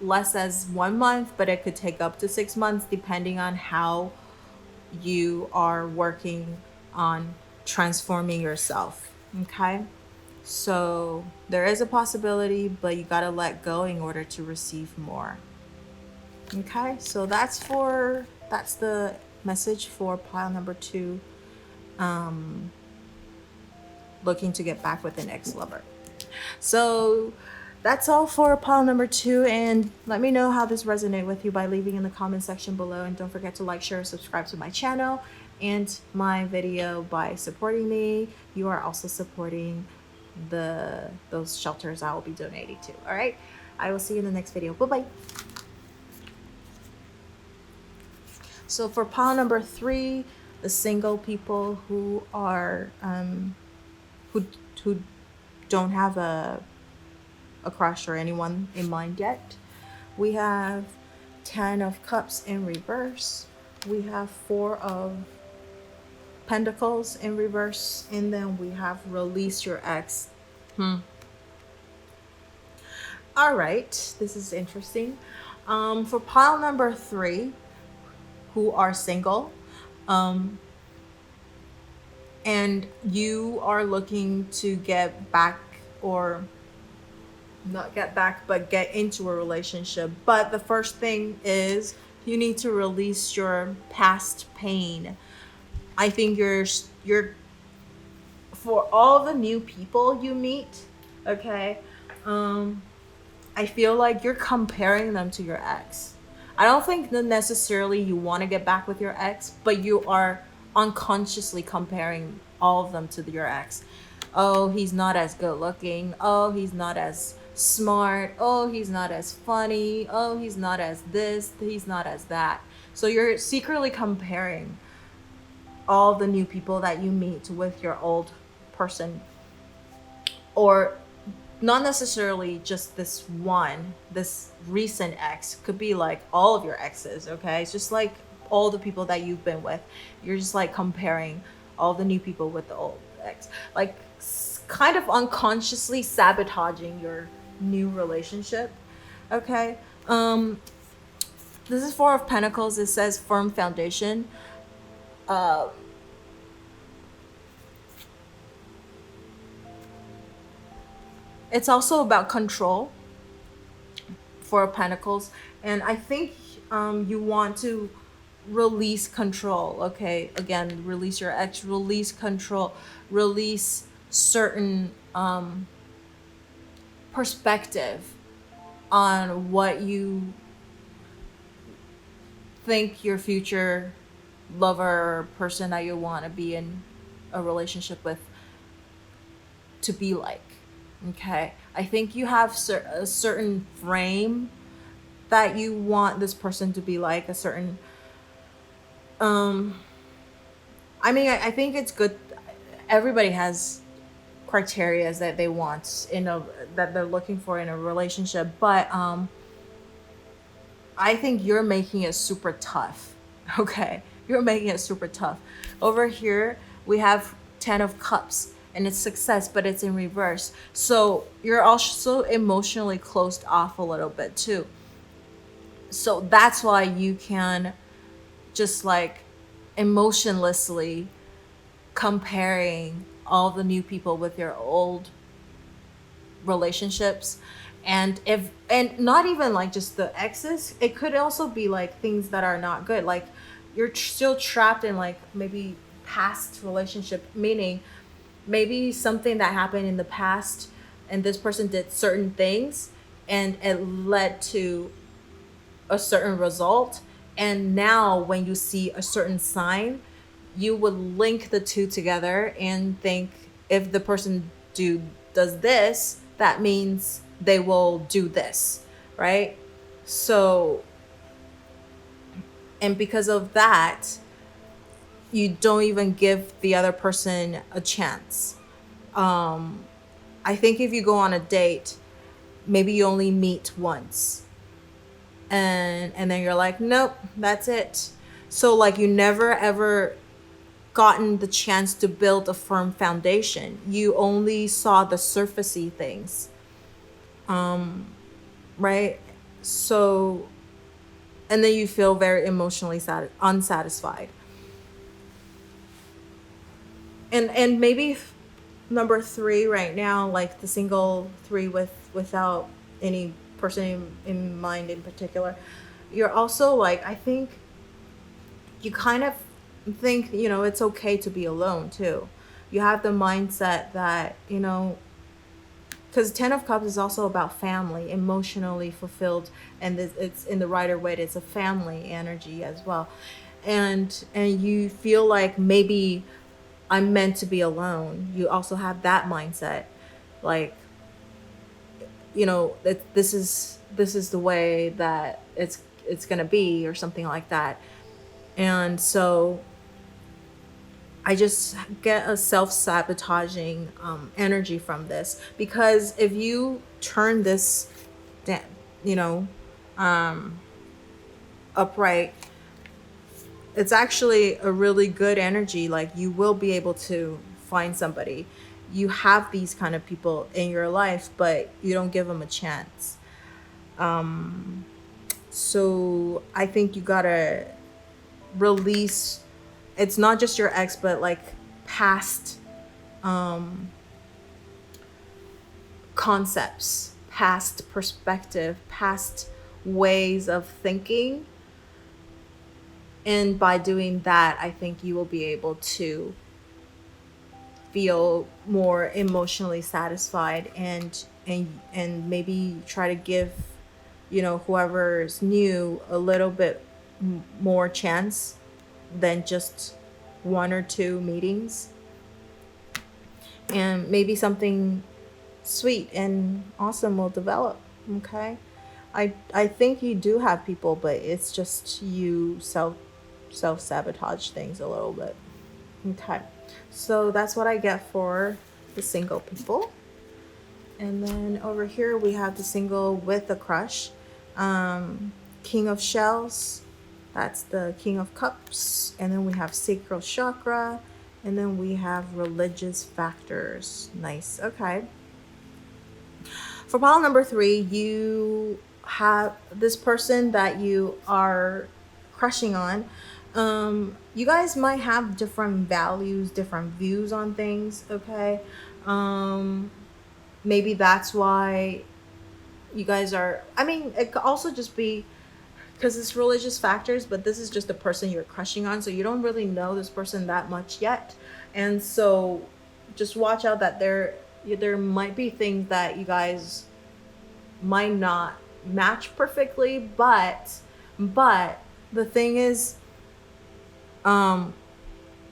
1 month, but it could take up to 6 months, depending on how you are working on transforming yourself, okay? So there is a possibility, but you got to let go in order to receive more, okay? So that's the message for pile number 2, looking to get back with an ex-lover. So that's all for pile number 2, and let me know how this resonated with you by leaving in the comment section below. And don't forget to like, share, subscribe to my channel and my video. By supporting me, you are also supporting those shelters I will be donating to. All right, I will see you in the next video. Bye-bye. So for pile number 3, the single people who are who don't have a crush or anyone in mind yet, we have 10 of Cups in reverse, we have 4 of Pentacles in reverse, and then we have Release Your Ex All right, this is interesting. For pile number 3, who are single, and you are looking to get back, or not get back, but get into a relationship. But the first thing is you need to release your past pain. I think you're for all the new people you meet, okay? I feel like you're comparing them to your ex. I don't think that necessarily you want to get back with your ex, but you are unconsciously comparing all of them to your ex. Oh, he's not as good looking. Oh, he's not as smart. Oh, he's not as funny. Oh, he's not as this. He's not as that. So you're secretly comparing all the new people that you meet with your old person, or not necessarily just this recent ex. Could be like all of your exes, okay? It's just like all the people that you've been with. You're just like comparing all the new people with the old ex. Like kind of unconsciously sabotaging your new relationship, okay? This is 4 of Pentacles. It says firm foundation. It's also about control, 4 of Pentacles. And I think you want to release control, okay? Again, release your ex, release control, release certain perspective on what you think your future lover or person that you want to be in a relationship with to be like. Okay, I think you have a certain frame that you want this person to be like, a certain I mean, I think it's good. Everybody has criteria that they want that they're looking for in a relationship, but I think you're making it super tough. Okay, you're making it super tough. Over here we have 10 of Cups, and it's success, but it's in reverse. So you're also emotionally closed off a little bit too. So that's why you can just like emotionlessly comparing all the new people with your old relationships. And not even like just the exes, it could also be like things that are not good. Like you're still trapped in like maybe past relationship, meaning maybe something that happened in the past and this person did certain things and it led to a certain result. And now when you see a certain sign, you would link the two together and think if the person does this, that means they will do this, right? So, and because of that, you don't even give the other person a chance. I think if you go on a date, maybe you only meet once, and then you're like, nope, that's it. So like you never ever gotten the chance to build a firm foundation. You only saw the surfacey things, right? So, and then you feel very emotionally unsatisfied. And maybe number 3 right now, like the single 3 without any person in mind in particular, you're also like, I think you kind of think, it's okay to be alone too. You have the mindset that, because 10 of Cups is also about family, emotionally fulfilled, and it's in the Rider-Waite, it's a family energy as well. And you feel like maybe I'm meant to be alone. You also have that mindset, like, that this is the way that it's gonna be, or something like that. And so I just get a self-sabotaging energy from this, because if you turn this upright, it's actually a really good energy. Like you will be able to find somebody you have these kind of people in your life, but you don't give them a chance. So I think you gotta release, it's not just your ex, but like past concepts, past perspective, past ways of thinking. And by doing that, I think you will be able to feel more emotionally satisfied and maybe try to give, you know, whoever's new a little bit more chance than just 1 or 2 meetings. And maybe something sweet and awesome will develop, okay? I think you do have people, but it's just you self-sabotage things a little bit. Okay, so that's what I get for the single people. And then over here we have the single with a crush. King of Shells, that's the King of Cups. And then we have Sacral Chakra. And then we have religious factors. Nice, okay. For pile number 3, you have this person that you are crushing on. You guys might have different values, different views on things, okay? Maybe that's why you guys are, I mean, it could also just be because it's religious factors, but this is just the person you're crushing on, so you don't really know this person that much yet. And so just watch out that there might be things that you guys might not match perfectly, but the thing is,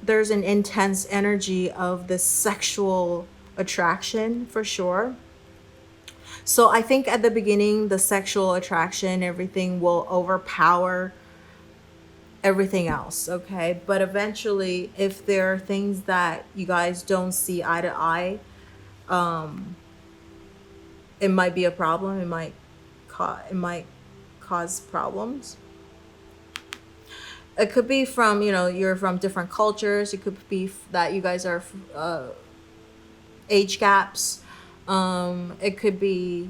there's an intense energy of this sexual attraction for sure. So I think at the beginning, the sexual attraction, everything will overpower everything else, okay? But eventually, if there are things that you guys don't see eye to eye, it might be a problem. It might cause problems. It could be from, you know, you're from different cultures. It could be that you guys are age gaps. It could be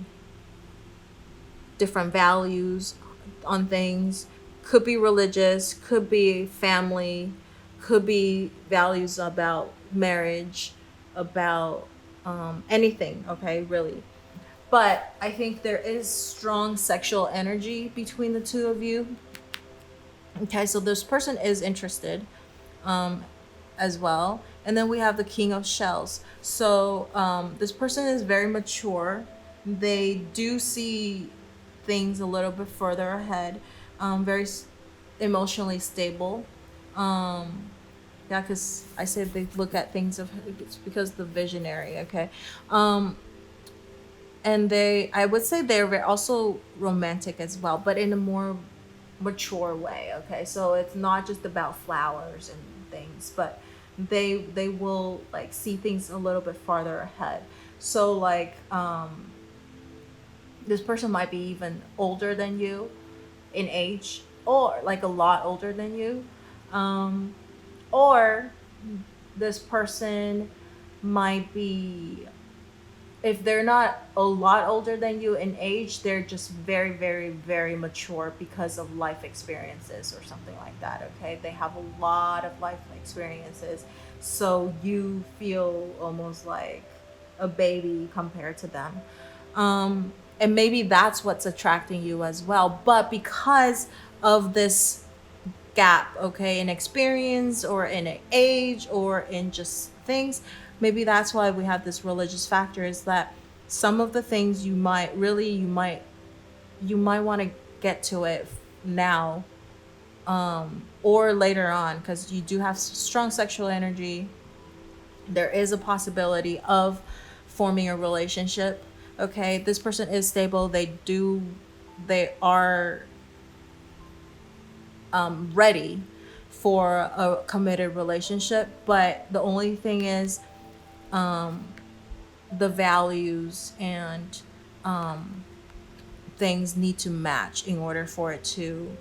different values on things. Could be religious, could be family, could be values about marriage, about anything, okay, really. But I think there is strong sexual energy between the two of you. Okay, so this person is interested as well. And then we have the King of Shells. So this person is very mature. They do see things a little bit further ahead. Very emotionally stable. Yeah, because I said they look at things it's because the visionary, okay? And I would say they're also romantic as well, but in a more mature way, okay? So it's not just about flowers and things, but they will like see things a little bit farther ahead. So like this person might be even older than you in age, or like a lot older than you, or this person might be, if they're not a lot older than you in age, they're just very, very, very mature because of life experiences or something like that, okay? They have a lot of life experiences, so you feel almost like a baby compared to them. And maybe that's what's attracting you as well. But because of this gap, okay, in experience or in age or in just things, maybe that's why we have this religious factor, is that some of the things you might want to get to it now or later on, because you do have strong sexual energy. There is a possibility of forming a relationship, okay? This person is stable. They are ready for a committed relationship, but the only thing is the values and things need to match in order for it to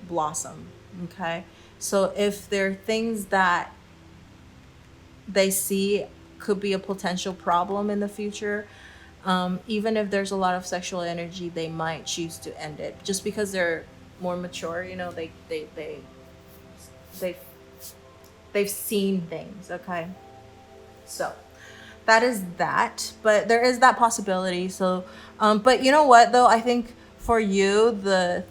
blossom, okay? So if there are things that they see could be a potential problem in the future. Even if there's a lot of sexual energy, they might choose to end it just because they're more mature. You know, they've seen things. Okay, so that is that. But there is that possibility. So, but you know what though? I think for you, the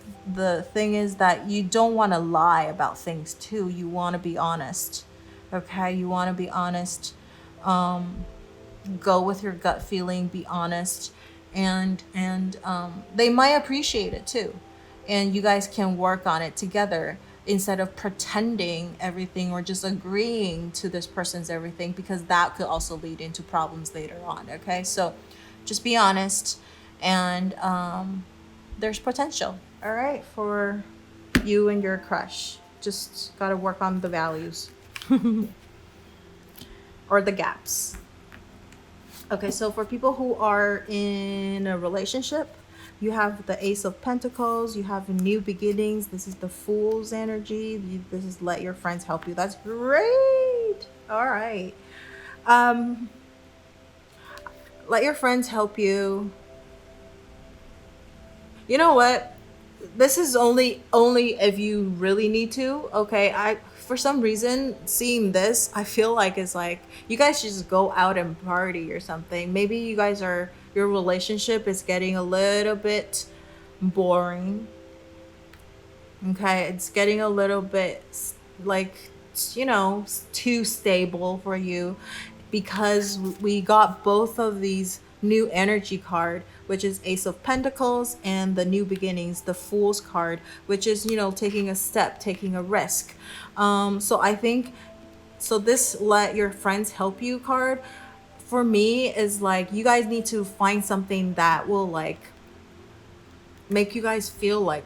thing is that you don't want to lie about things too. You want to be honest. Okay, you want to be honest. Go with your gut feeling, be honest, and they might appreciate it too, and you guys can work on it together instead of pretending everything or just agreeing to this person's everything, because that could also lead into problems later on. Okay, so just be honest, and there's potential, all right, for you and your crush. Just gotta work on the values or the gaps. Okay, so for people who are in a relationship, you have the Ace of Pentacles, you have new beginnings. This is the Fool's energy. This is let your friends help you. That's great. All right. Let your friends help you. You know what? This is only if you really need to. Okay, for some reason, seeing this, I feel like it's like you guys should just go out and party or something. Maybe your relationship is getting a little bit boring. Okay, it's getting a little bit like, you know, too stable for you, because we got both of these new energy card, which is Ace of Pentacles, and the new beginnings, the Fool's card, which is, you know, taking a step, taking a risk. So I think, so this let your friends help you card for me is like, you guys need to find something that will like make you guys feel like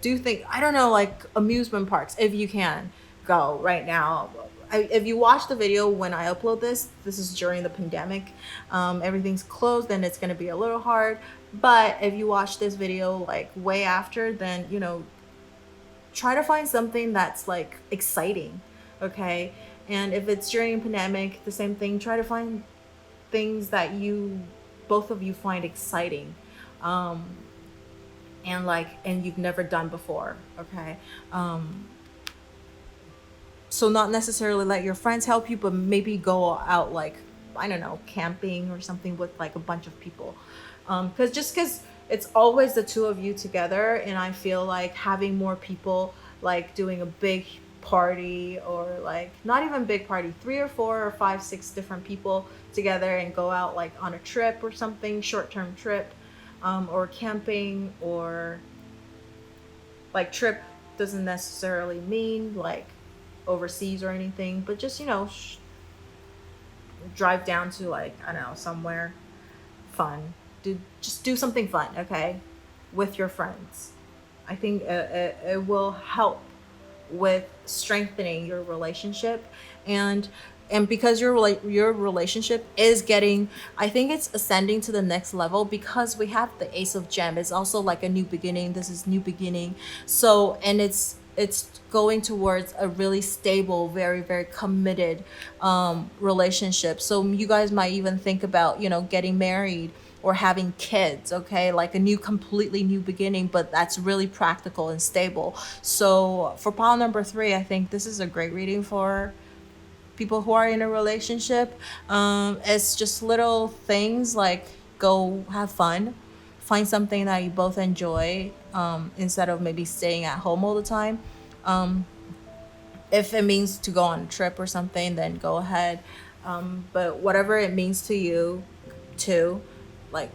do things, I don't know, like amusement parks, if you can go right now. If you watch the video when I upload this is during the pandemic. Everything's closed and it's going to be a little hard. But if you watch this video like way after, then, you know, try to find something that's like exciting. Okay. And if it's during a pandemic, the same thing, try to find things that both of you find exciting. And you've never done before. Okay. So not necessarily let your friends help you, but maybe go out like, I don't know, camping or something with like a bunch of people. Because it's always the two of you together. And I feel like having more people, like doing a big party, or like not even big party, 3 or 4 or 5, 6 different people together and go out like on a trip or something, short-term trip, or camping, or like trip doesn't necessarily mean like overseas or anything, but just, you know, drive down to like, I don't know, somewhere fun. Just do something fun, okay, with your friends. I think it will help with strengthening your relationship, and because your relationship is getting, I think it's ascending to the next level, because we have the Ace of Gem. It's also like a new beginning. This is new beginning. So, and it's going towards a really stable, very, very committed relationship. So you guys might even think about, you know, getting married or having kids, okay? Like a completely new beginning, but that's really practical and stable. So for pile number 3, I think this is a great reading for people who are in a relationship. It's just little things like go have fun, find something that you both enjoy, instead of maybe staying at home all the time. If it means to go on a trip or something, then go ahead. But whatever it means to you too, like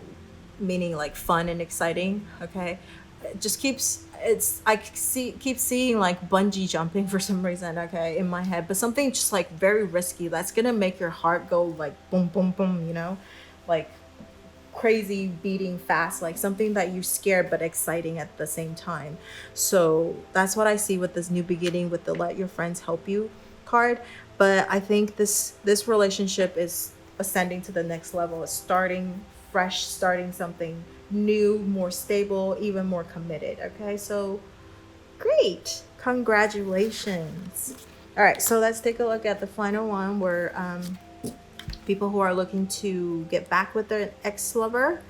meaning like fun and exciting, okay? It just keep seeing like bungee jumping for some reason, okay, in my head, but something just like very risky that's gonna make your heart go like boom boom boom, you know, like crazy beating fast, like something that you're scared but exciting at the same time. So that's what I see with this new beginning, with the let your friends help you card. But I think this relationship is ascending to the next level. It's starting fresh, starting something new, more stable, even more committed. Okay, so great, congratulations. All right, so let's take a look at the final one where people who are looking to get back with their ex-lover.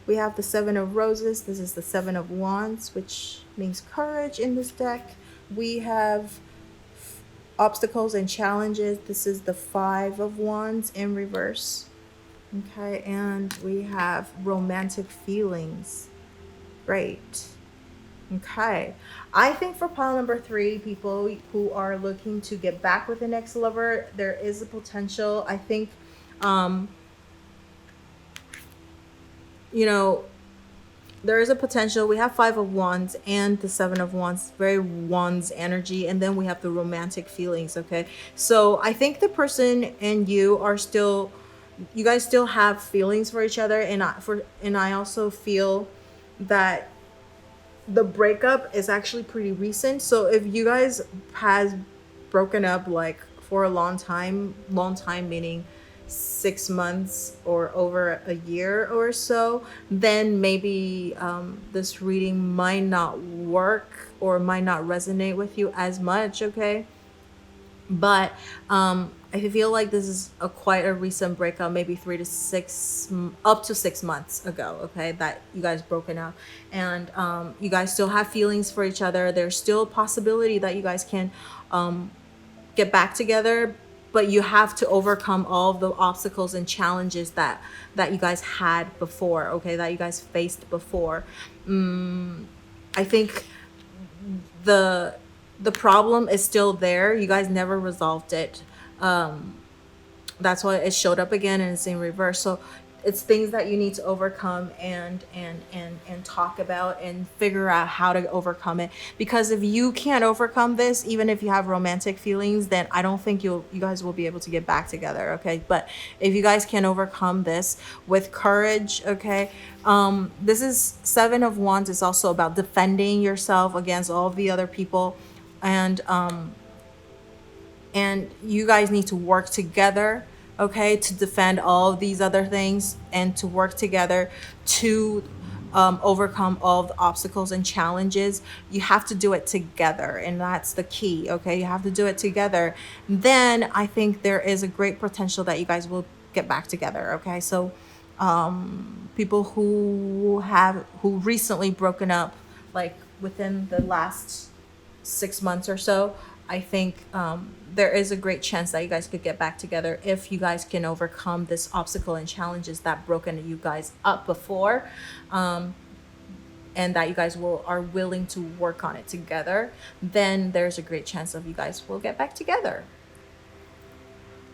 We have the Seven of Roses. This is the Seven of Wands, which means courage in this deck. We have obstacles and challenges. This is the Five of Wands in reverse. Okay, and we have romantic feelings. Great. Okay, I think for pile number 3, people who are looking to get back with an ex-lover, there is a potential. I think you know, there is a potential. We have Five of Wands and the Seven of Wands, very Wands energy, and then we have the romantic feelings. Okay, so I think the person and you are still, you guys still have feelings for each other, and I also feel that the breakup is actually pretty recent. So if you guys has broken up like for a long time meaning 6 months or over a year or so, then maybe this reading might not work or might not resonate with you as much. Okay, but I feel like this is quite a recent breakup, maybe 3 to 6 up to 6 months ago. Okay, that you guys broken up, and you guys still have feelings for each other. There's still a possibility that you guys can get back together, but you have to overcome all of the obstacles and challenges that you guys had before. Okay, that you guys faced before. I think the problem is still there. You guys never resolved it. That's why it showed up again and it's in reverse. So it's things that you need to overcome and talk about and figure out how to overcome it. Because if you can't overcome this, even if you have romantic feelings, then I don't think you guys will be able to get back together. Okay, but if you guys can overcome this with courage, okay, this is Seven of Wands is also about defending yourself against all of the other people, and you guys need to work together, okay, to defend all of these other things and to work together to overcome all the obstacles and challenges. You have to do it together, and that's the key. Okay, you have to do it together. Then I think there is a great potential that you guys will get back together. Okay, so people who recently broken up, like within the last 6 months or so, I think there is a great chance that you guys could get back together if you guys can overcome this obstacle and challenges that broken you guys up before, and that you guys are willing to work on it together. Then there's a great chance of you guys will get back together.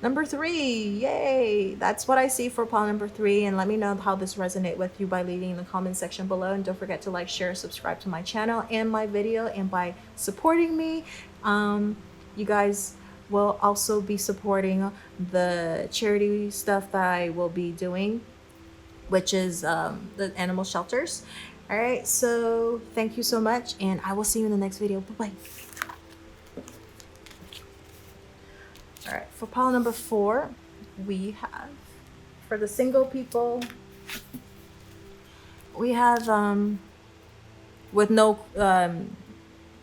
Number 3, yay! That's what I see for pile number 3, and let me know how this resonates with you by leaving in the comment section below. And don't forget to like, share, subscribe to my channel and my video. And by supporting me, you guys will also be supporting the charity stuff that I will be doing, which is the animal shelters. All right, so thank you so much, and I will see you in the next video. Bye-bye. All right, for pile number 4, we have, for the single people, we have with no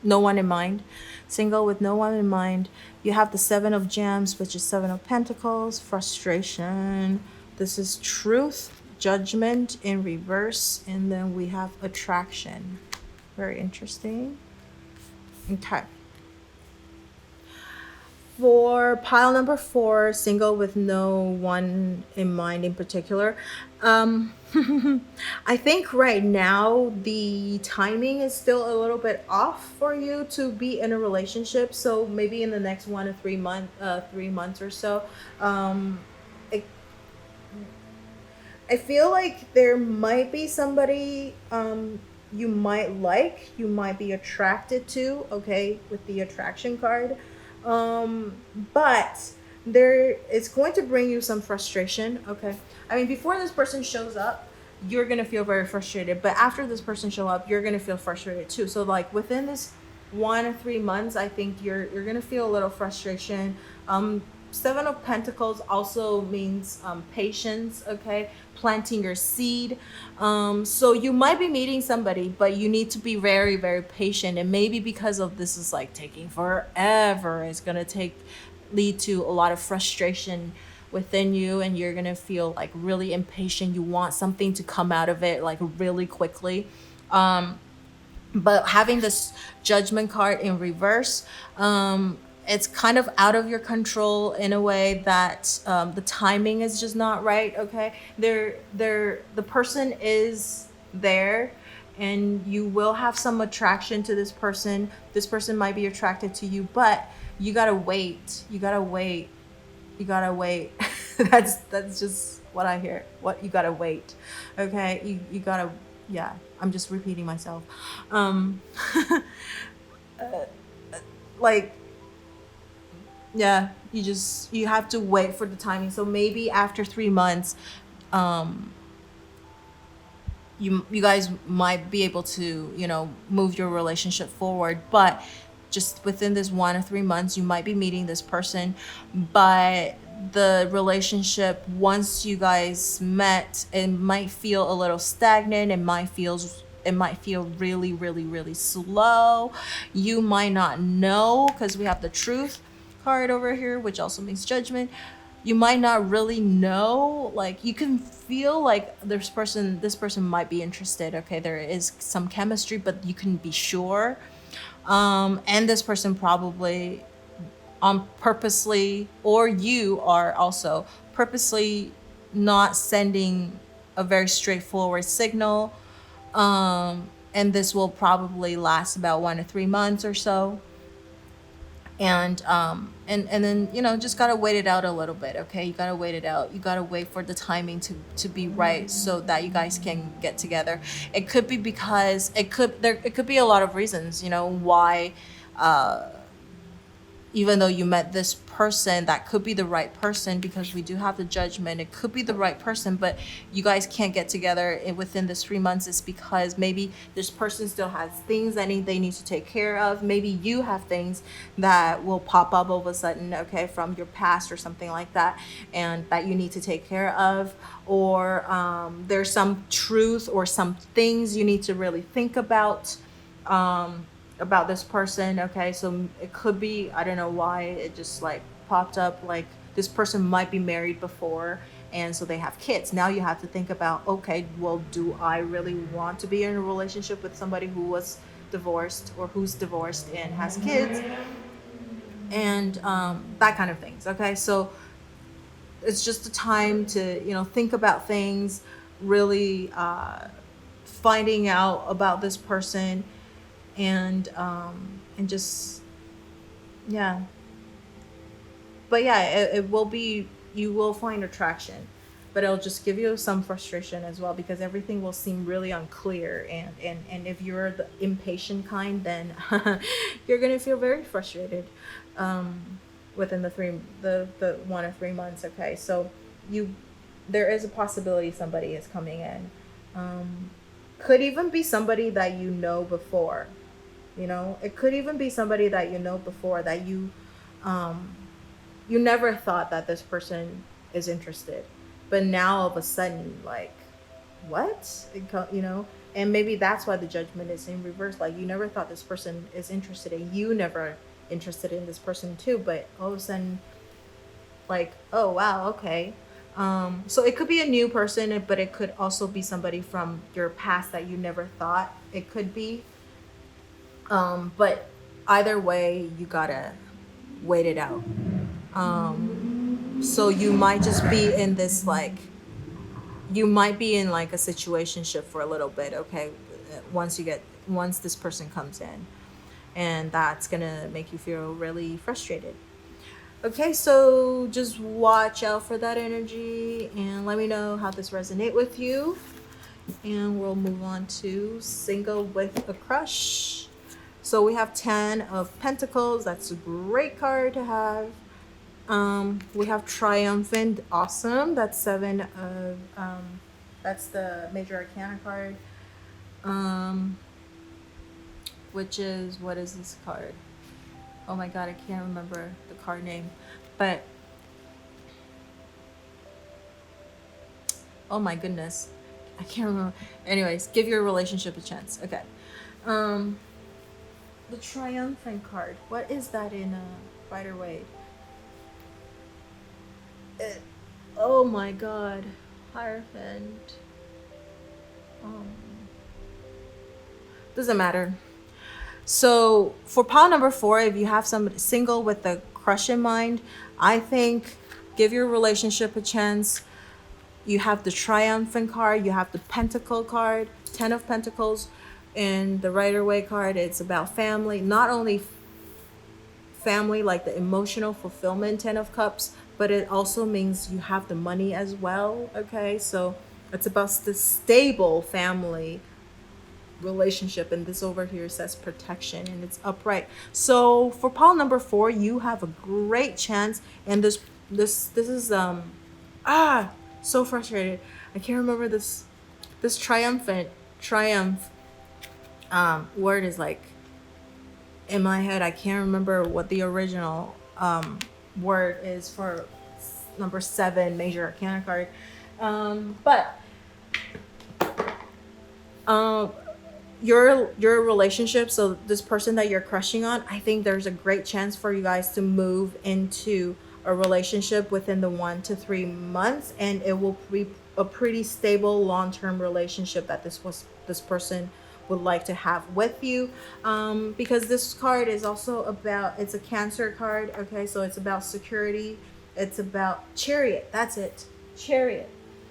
one in mind. Single with no one in mind. You have the Seven of Gems, which is Seven of Pentacles, frustration. This is truth, judgment in reverse, and then we have attraction. Very interesting. Okay. For pile number 4, single with no one in mind in particular, I think right now the timing is still a little bit off for you to be in a relationship. So maybe in the next 1 to 3 months or so, I feel like there might be somebody you might be attracted to, okay, with the attraction card. But it's going to bring you some frustration. Okay, I mean, before this person shows up, you're gonna feel very frustrated, but after this person show up, you're gonna feel frustrated too. So like within this 1 or 3 months, I think you're gonna feel a little frustration. Seven of Pentacles also means patience, okay? Planting your seed. So you might be meeting somebody, but you need to be very, very patient. And maybe because of this is like taking forever, it's going to lead to a lot of frustration within you, and you're going to feel like really impatient. You want something to come out of it like really quickly. But having this Judgment card in reverse, it's kind of out of your control in a way that the timing is just not right. Okay, the person is there, and you will have some attraction to this person. This person might be attracted to you, but you gotta wait. You gotta wait. You gotta wait. That's just what I hear. What you gotta wait. Okay, you gotta. Yeah, I'm just repeating myself. Like, yeah, you have to wait for the timing. So maybe after 3 months, you guys might be able to, move your relationship forward. But just within this 1 or 3 months, you might be meeting this person, but the relationship, once you guys met, it might feel a little stagnant. It might feel really, really, really slow. You might not know, because we have the Truth card over here, which also means Judgment. You might not really know. Like, you can feel like this person might be interested. Okay, there is some chemistry, but you can be sure. And this person probably purposely, or you are also purposely not sending a very straightforward signal. And this will probably last about 1 to 3 months or so. And then, just gotta wait it out a little bit. Okay, you gotta wait it out. You gotta wait for the timing to be right, so that you guys can get together. It could be because it could be a lot of reasons, why, even though you met this person, that could be the right person, because we do have the Judgment. It could be the right person, but you guys can't get together within this 3 months. It's because maybe this person still has things that they need to take care of. Maybe you have things that will pop up all of a sudden, okay, from your past or something like that, and that you need to take care of. Or there's some truth or some things you need to really think about this person. Okay, so it could be, I don't know why it just like popped up, like this person might be married before, and so they have kids. Now you have to think about, okay, well, do I really want to be in a relationship with somebody who was divorced, or who's divorced and has kids, and that kind of things. Okay, so it's just a time to think about things, really finding out about this person, and just, yeah. But yeah, it will be, you will find attraction, but it'll just give you some frustration as well, because everything will seem really unclear, and if you're the impatient kind, then you're gonna feel very frustrated within the 1 or 3 months. Okay, so there is a possibility somebody is coming in. Could even be somebody that you know before. It could even be somebody that you know before, that you never thought that this person is interested, but now all of a sudden, like, what? And maybe that's why the Judgment is in reverse. Like, you never thought this person is interested, and you never interested in this person too, but all of a sudden, like, oh wow, okay. So it could be a new person, but it could also be somebody from your past that you never thought it could be. But either way, you gotta wait it out. So you might just be in this, like, you might be in like a situationship for a little bit. Okay, once this person comes in, and that's gonna make you feel really frustrated. Okay, so just watch out for that energy, and let me know how this resonates with you. And we'll move on to Single with a Crush. So we have 10 of Pentacles. That's a great card to have. We have Triumphant. Awesome. That's 7 of, that's the Major Arcana card. Which is, what is this card? Oh my god, I can't remember the card name. But Oh my goodness, I can't remember. Anyways, give your relationship a chance. Okay. The Triumphant card. What is that in Rider-Waite? Oh my god. Hierophant. Doesn't matter. So for pile number 4, if you have somebody single with a crush in mind, I think give your relationship a chance. You have the Triumphant card, you have the Pentacle card, 10 of Pentacles, and the Rider-Waite card. It's about family, not only family, like the emotional fulfillment, 10 of Cups, but it also means you have the money as well. Okay, so it's about the stable family relationship, and this over here says protection, and it's upright. So for pile number 4, you have a great chance, and this is so frustrated. I can't remember this triumph word is like in my head. I can't remember what the original word is for number 7 major arcana card, but your relationship, so this person that you're crushing on, I think there's a great chance for you guys to move into a relationship within the 1 to 3 months, and it will be a pretty stable long-term relationship that this person would like to have with you, because this card is also about, it's a Cancer card. Okay, so it's about security, it's about Chariot. That's it, Chariot.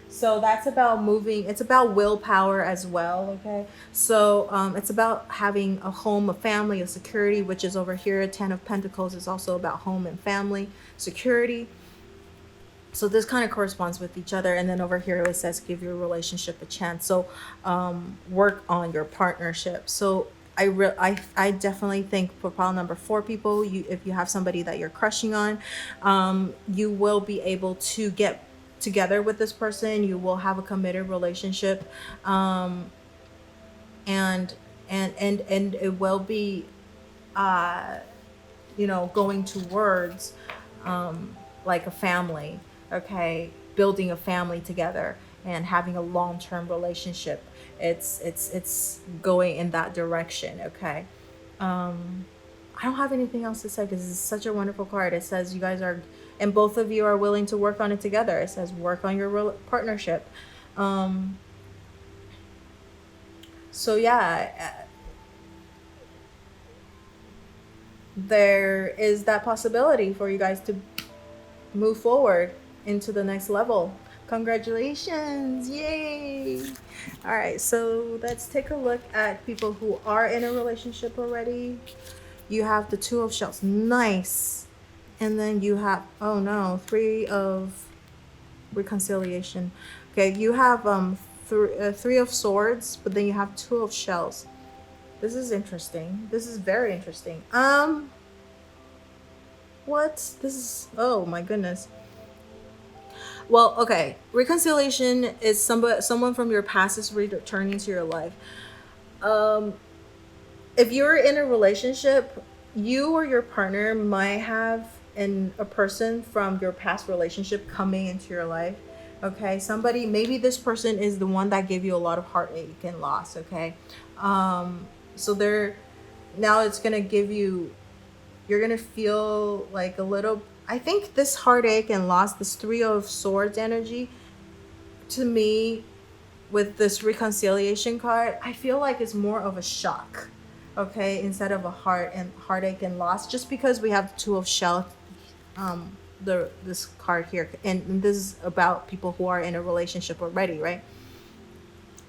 So that's about moving. It's about willpower as well. Okay, so it's about having a home, a family, a security, which is over here. 10 of Pentacles is also about home and family, security. So this kind of corresponds with each other. And then over here it says give your relationship a chance. So work on your partnership. So I definitely think for pile number 4 people, if you have somebody that you're crushing on, you will be able to get together with this person. You will have a committed relationship, and it will be going towards like a family. Okay, building a family together and having a long-term relationship. It's going in that direction. Okay, I don't have anything else to say because it's such a wonderful card. It says you guys are, and both of you are willing to work on it together. It says work on your partnership. So yeah, there is that possibility for you guys to move forward into the next level. Congratulations, yay. All right, so let's take a look at people who are in a relationship already. You have the 2 of Shells, nice. And then you have, oh no, 3 of Reconciliation. Okay, you have 3 of Swords, but then you have 2 of Shells. This is interesting. This is very interesting. What? This is, oh my goodness. Well, okay, reconciliation is someone from your past is returning to your life. If you're in a relationship, you or your partner might have a person from your past relationship coming into your life. Okay, somebody, maybe this person is the one that gave you a lot of heartache and loss. Okay, so now it's gonna give you, you're gonna feel like a little, I think this heartache and loss, this 3 of Swords energy, to me, with this reconciliation card, I feel like it's more of a shock, okay, instead of a heartache and loss, just because we have the 2 of Shells, this card here, and this is about people who are in a relationship already, right?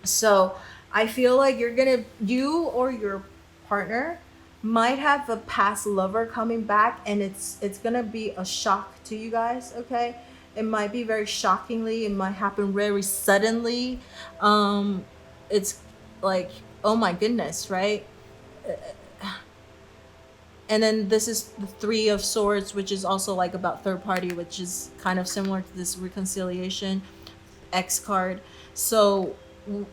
So I feel like you or your partner might have a past lover coming back, and it's gonna be a shock to you guys. Okay, it might be very shockingly, it might happen very suddenly. It's like, oh my goodness, right? And then this is the 3 of Swords, which is also like about third party, which is kind of similar to this reconciliation X card. So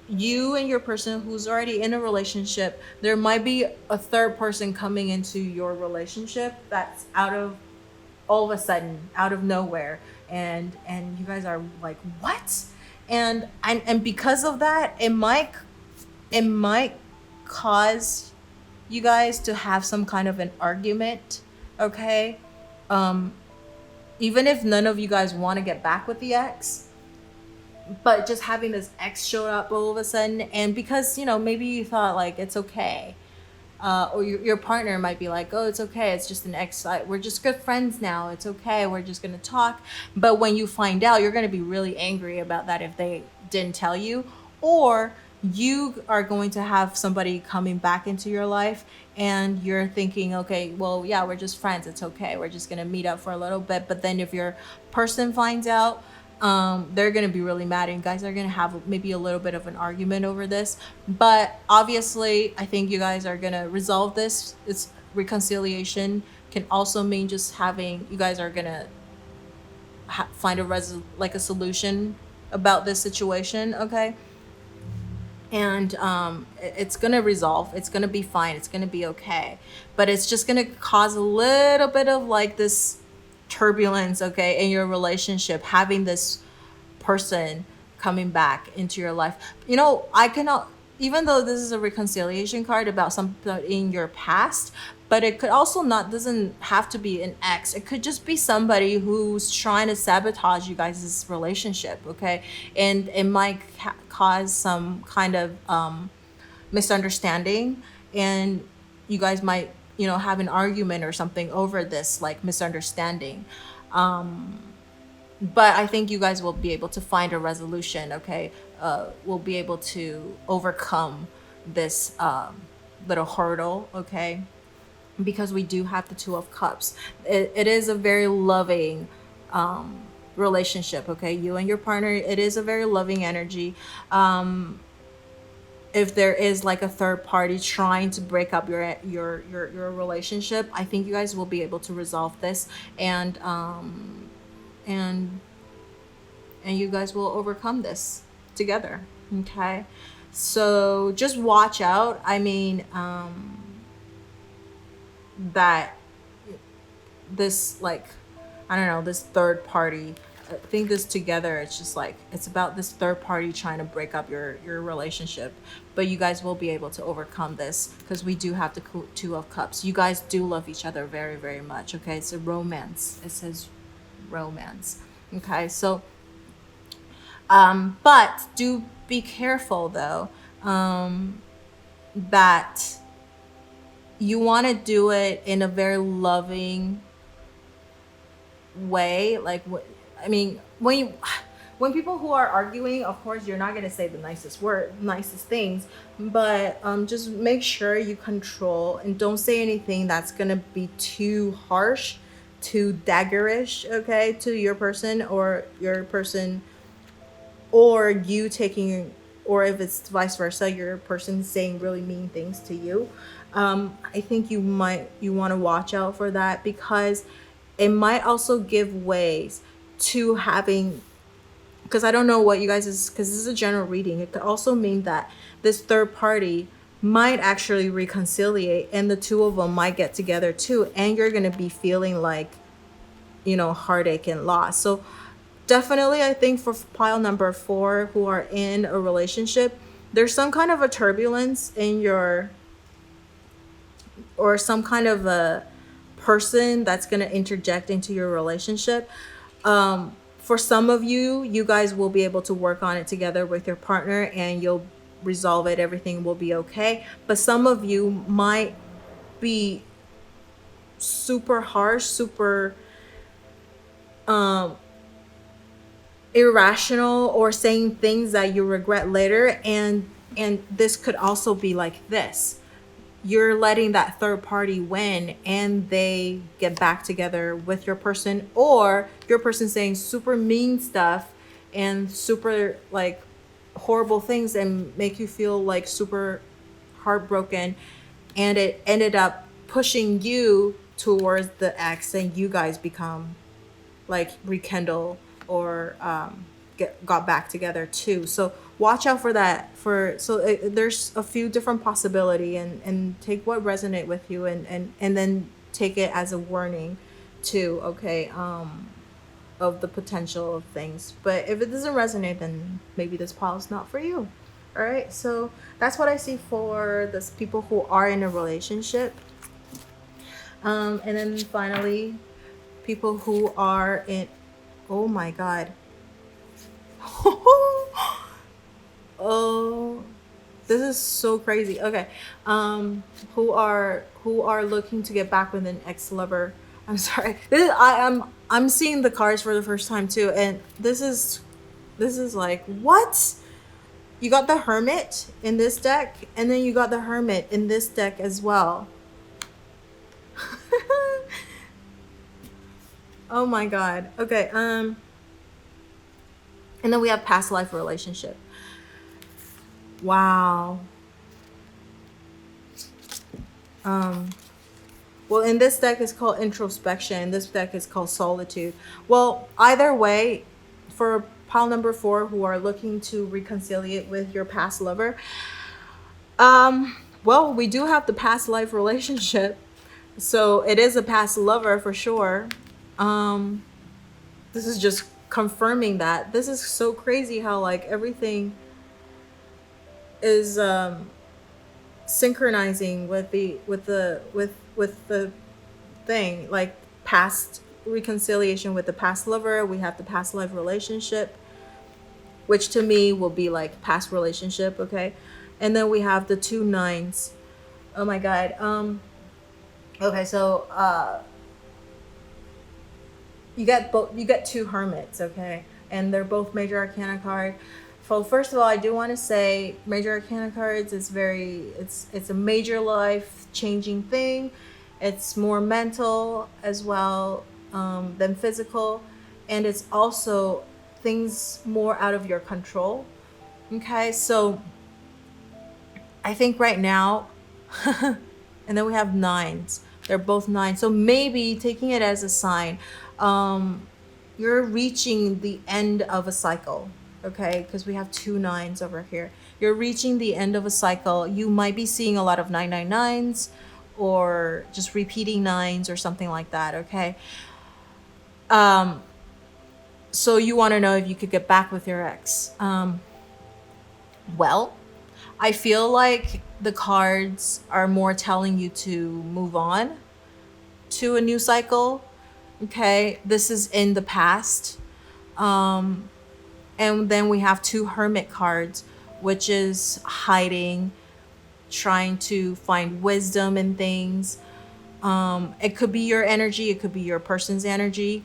you and your person who's already in a relationship, there might be a third person coming into your relationship that's all of a sudden, out of nowhere, and you guys are like, what? And because of that, it might cause you guys to have some kind of an argument, okay? Even if none of you guys want to get back with the ex, but just having this ex show up all of a sudden, and because, you know, maybe you thought like it's okay, or your partner might be like, oh, it's okay, it's just an ex, we're just good friends now, it's okay, we're just gonna talk. But when you find out, you're gonna be really angry about that if they didn't tell you, or you are going to have somebody coming back into your life and you're thinking, okay, well, yeah, we're just friends, it's okay, we're just gonna meet up for a little bit. But then if your person finds out, they're gonna be really mad, and you guys are gonna have maybe a little bit of an argument over this. But obviously, I think you guys are gonna resolve this. It's reconciliation can also mean just having, you guys are gonna find a solution about this situation, okay? And it's gonna resolve, it's gonna be fine, it's gonna be okay. But it's just gonna cause a little bit of like this turbulence, okay, in your relationship, having this person coming back into your life. You know, I cannot, even though this is a reconciliation card about something in your past, but it could also doesn't have to be an ex. It could just be somebody who's trying to sabotage you guys' relationship, okay? And it might cause some kind of misunderstanding, and you guys might, you know, have an argument or something over this like misunderstanding. But I think you guys will be able to find a resolution, okay? We'll be able to overcome this little hurdle, okay? Because we do have the Two of Cups. It is a very loving relationship, okay? You and your partner, it is a very loving energy. If there is like a third party trying to break up your relationship, I think you guys will be able to resolve this, and you guys will overcome this together, okay? So just watch out. I mean, that this, like, I don't know, this third party, I think this together, it's just like, it's about this third party trying to break up your relationship. But you guys will be able to overcome this, because we do have the Two of Cups. You guys do love each other very, very much, okay? It's a romance. It says romance, okay? So but do be careful though, that you want to do it in a very loving way. Like, I mean, when people who are arguing, of course, you're not going to say the nicest things, but just make sure you control and don't say anything that's going to be too harsh, too daggerish, okay, to your person, or you taking, or if it's vice versa, your person saying really mean things to you. I think you want to watch out for that, because it might also give ways to having, because I don't know what you guys is, because this is a general reading. It could also mean that this third party might actually reconciliate, and the two of them might get together too, and you're going to be feeling like, you know, heartache and loss. So definitely, I think for pile number 4, who are in a relationship, there's some kind of a turbulence in your, or some kind of a person that's going to interject into your relationship. For some of you, you guys will be able to work on it together with your partner, and you'll resolve it. Everything will be okay. But some of you might be super harsh, super irrational, or saying things that you regret later. And this could also be like this. You're letting that third party win, and they get back together with your person, or your person saying super mean stuff and super like horrible things and make you feel like super heartbroken, and it ended up pushing you towards the ex, and you guys become like rekindle, or got back together too. So watch out for that. There's a few different possibility, and take what resonate with you, and then take it as a warning too, okay? of the potential of things. But if it doesn't resonate, then maybe this pile is not for you. All right, so that's what I see for the people who are in a relationship. And then finally, people who are in, oh my God. Oh, this is so crazy. Okay. Who are looking to get back with an ex-lover. I'm sorry. I'm seeing the cards for the first time too, and this is like, what? You got the Hermit in this deck, and then you got the Hermit in this deck as well. Oh my God. Okay. And then we have past life relationship. Wow. Well, in this deck it's called introspection. This deck is called solitude. Well, either way, for pile number 4 who are looking to reconciliate with your past lover, well, we do have the past life relationship, so it is a past lover for sure. This is just confirming that. This is so crazy how like everything is synchronizing with the thing, like past reconciliation with the past lover. We have the past life relationship, which to me will be like past relationship. Okay, and then we have the 2 9s. Oh my God. Okay, so you get 2 hermits. Okay, and they're both major arcana card. So first of all, I do want to say major arcana cards is it's a major life changing thing. It's more mental as well than physical, and it's also things more out of your control. Okay, so I think right now, and then we have 9s. They're both 9. So maybe taking it as a sign, you're reaching the end of a cycle. Okay, because we have 2 9s over here. You're reaching the end of a cycle. You might be seeing a lot of 999s or just repeating 9s or something like that. Okay. So you want to know if you could get back with your ex. Well, I feel like the cards are more telling you to move on to a new cycle. Okay, this is in the past. And then we have 2 hermit cards, which is hiding, trying to find wisdom in things. It could be your energy, it could be your person's energy.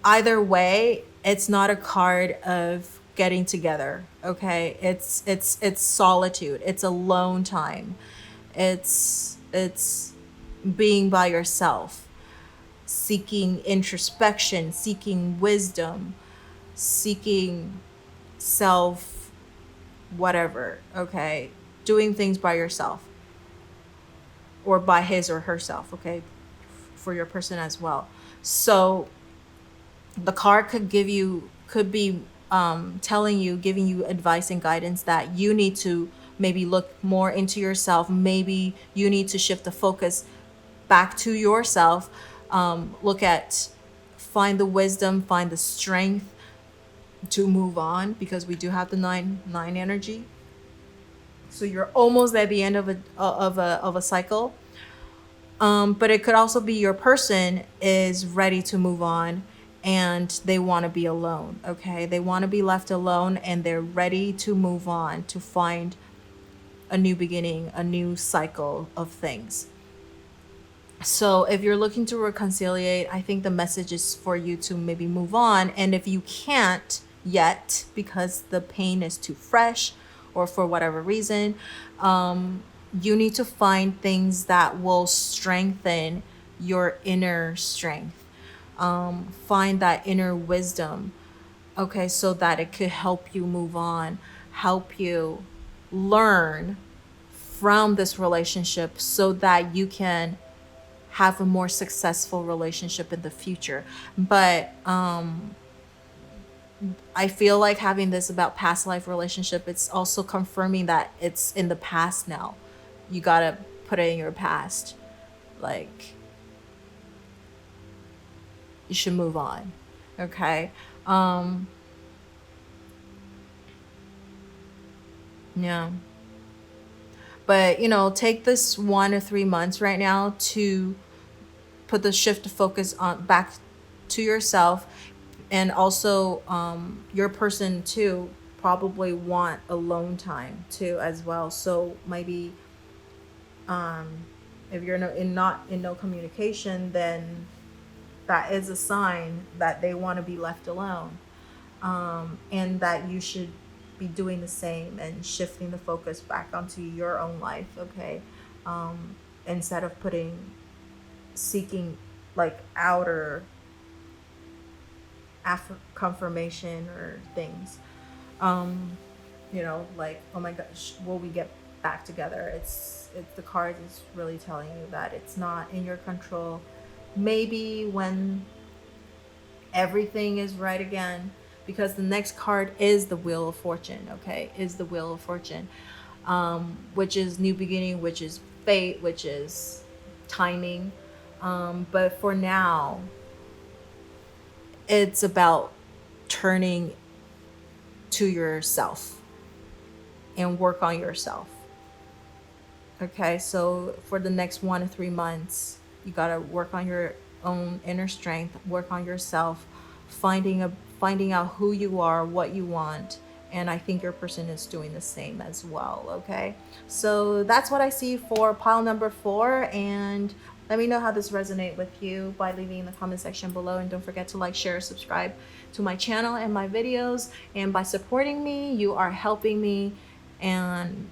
Either way, it's not a card of getting together. Okay, it's solitude. It's alone time. It's being by yourself, seeking introspection, seeking wisdom, seeking self whatever. Okay, doing things by yourself or by his or herself. Okay, for your person as well. So the card could be telling you, giving you advice and guidance that you need to maybe look more into yourself. Maybe you need to shift the focus back to yourself. Find the wisdom, find the strength to move on, because we do have the 9 energy. So you're almost at the end of a cycle. But it could also be your person is ready to move on and they want to be alone. Okay, they want to be left alone and they're ready to move on, to find a new beginning, a new cycle of things. So if you're looking to reconciliate, I think the message is for you to maybe move on. And if you can't yet because the pain is too fresh or for whatever reason, you need to find things that will strengthen your inner strength. Find that inner wisdom, okay, so that it could help you move on, help you learn from this relationship so that you can have a more successful relationship in the future. But I feel like having this about past life relationship, it's also confirming that it's in the past now. You gotta put it in your past. Like, you should move on. Okay. Yeah. But, you know, take this 1 to 3 months right now to put the shift of focus on back to yourself. And also, your person too probably want alone time too as well. So maybe, if you're not in no communication, then that is a sign that they want to be left alone, and that you should be doing the same and shifting the focus back onto your own life. Okay. Instead of seeking like outer confirmation or things, you know, like, oh my gosh, will we get back together? It's the card is really telling you that it's not in your control. Maybe when everything is right again, because the next card is the Wheel of Fortune. Okay, is the Wheel of Fortune, which is new beginning, which is fate, which is timing. But for now, it's about turning to yourself and work on yourself. Okay, so for the next 1 to 3 months, you gotta work on your own inner strength, work on yourself, finding out who you are, what you want. And I think your person is doing the same as well. Okay, so that's what I see for pile number 4. And let me know how this resonates with you by leaving in the comment section below. And don't forget to like, share, subscribe to my channel and my videos. And by supporting me, you are helping me, and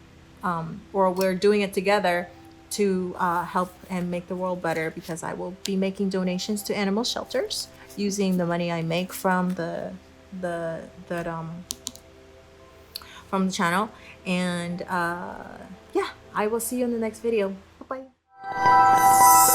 or we're doing it together to help and make the world better, because I will be making donations to animal shelters using the money I make from the channel. And yeah, I will see you in the next video. Bye bye.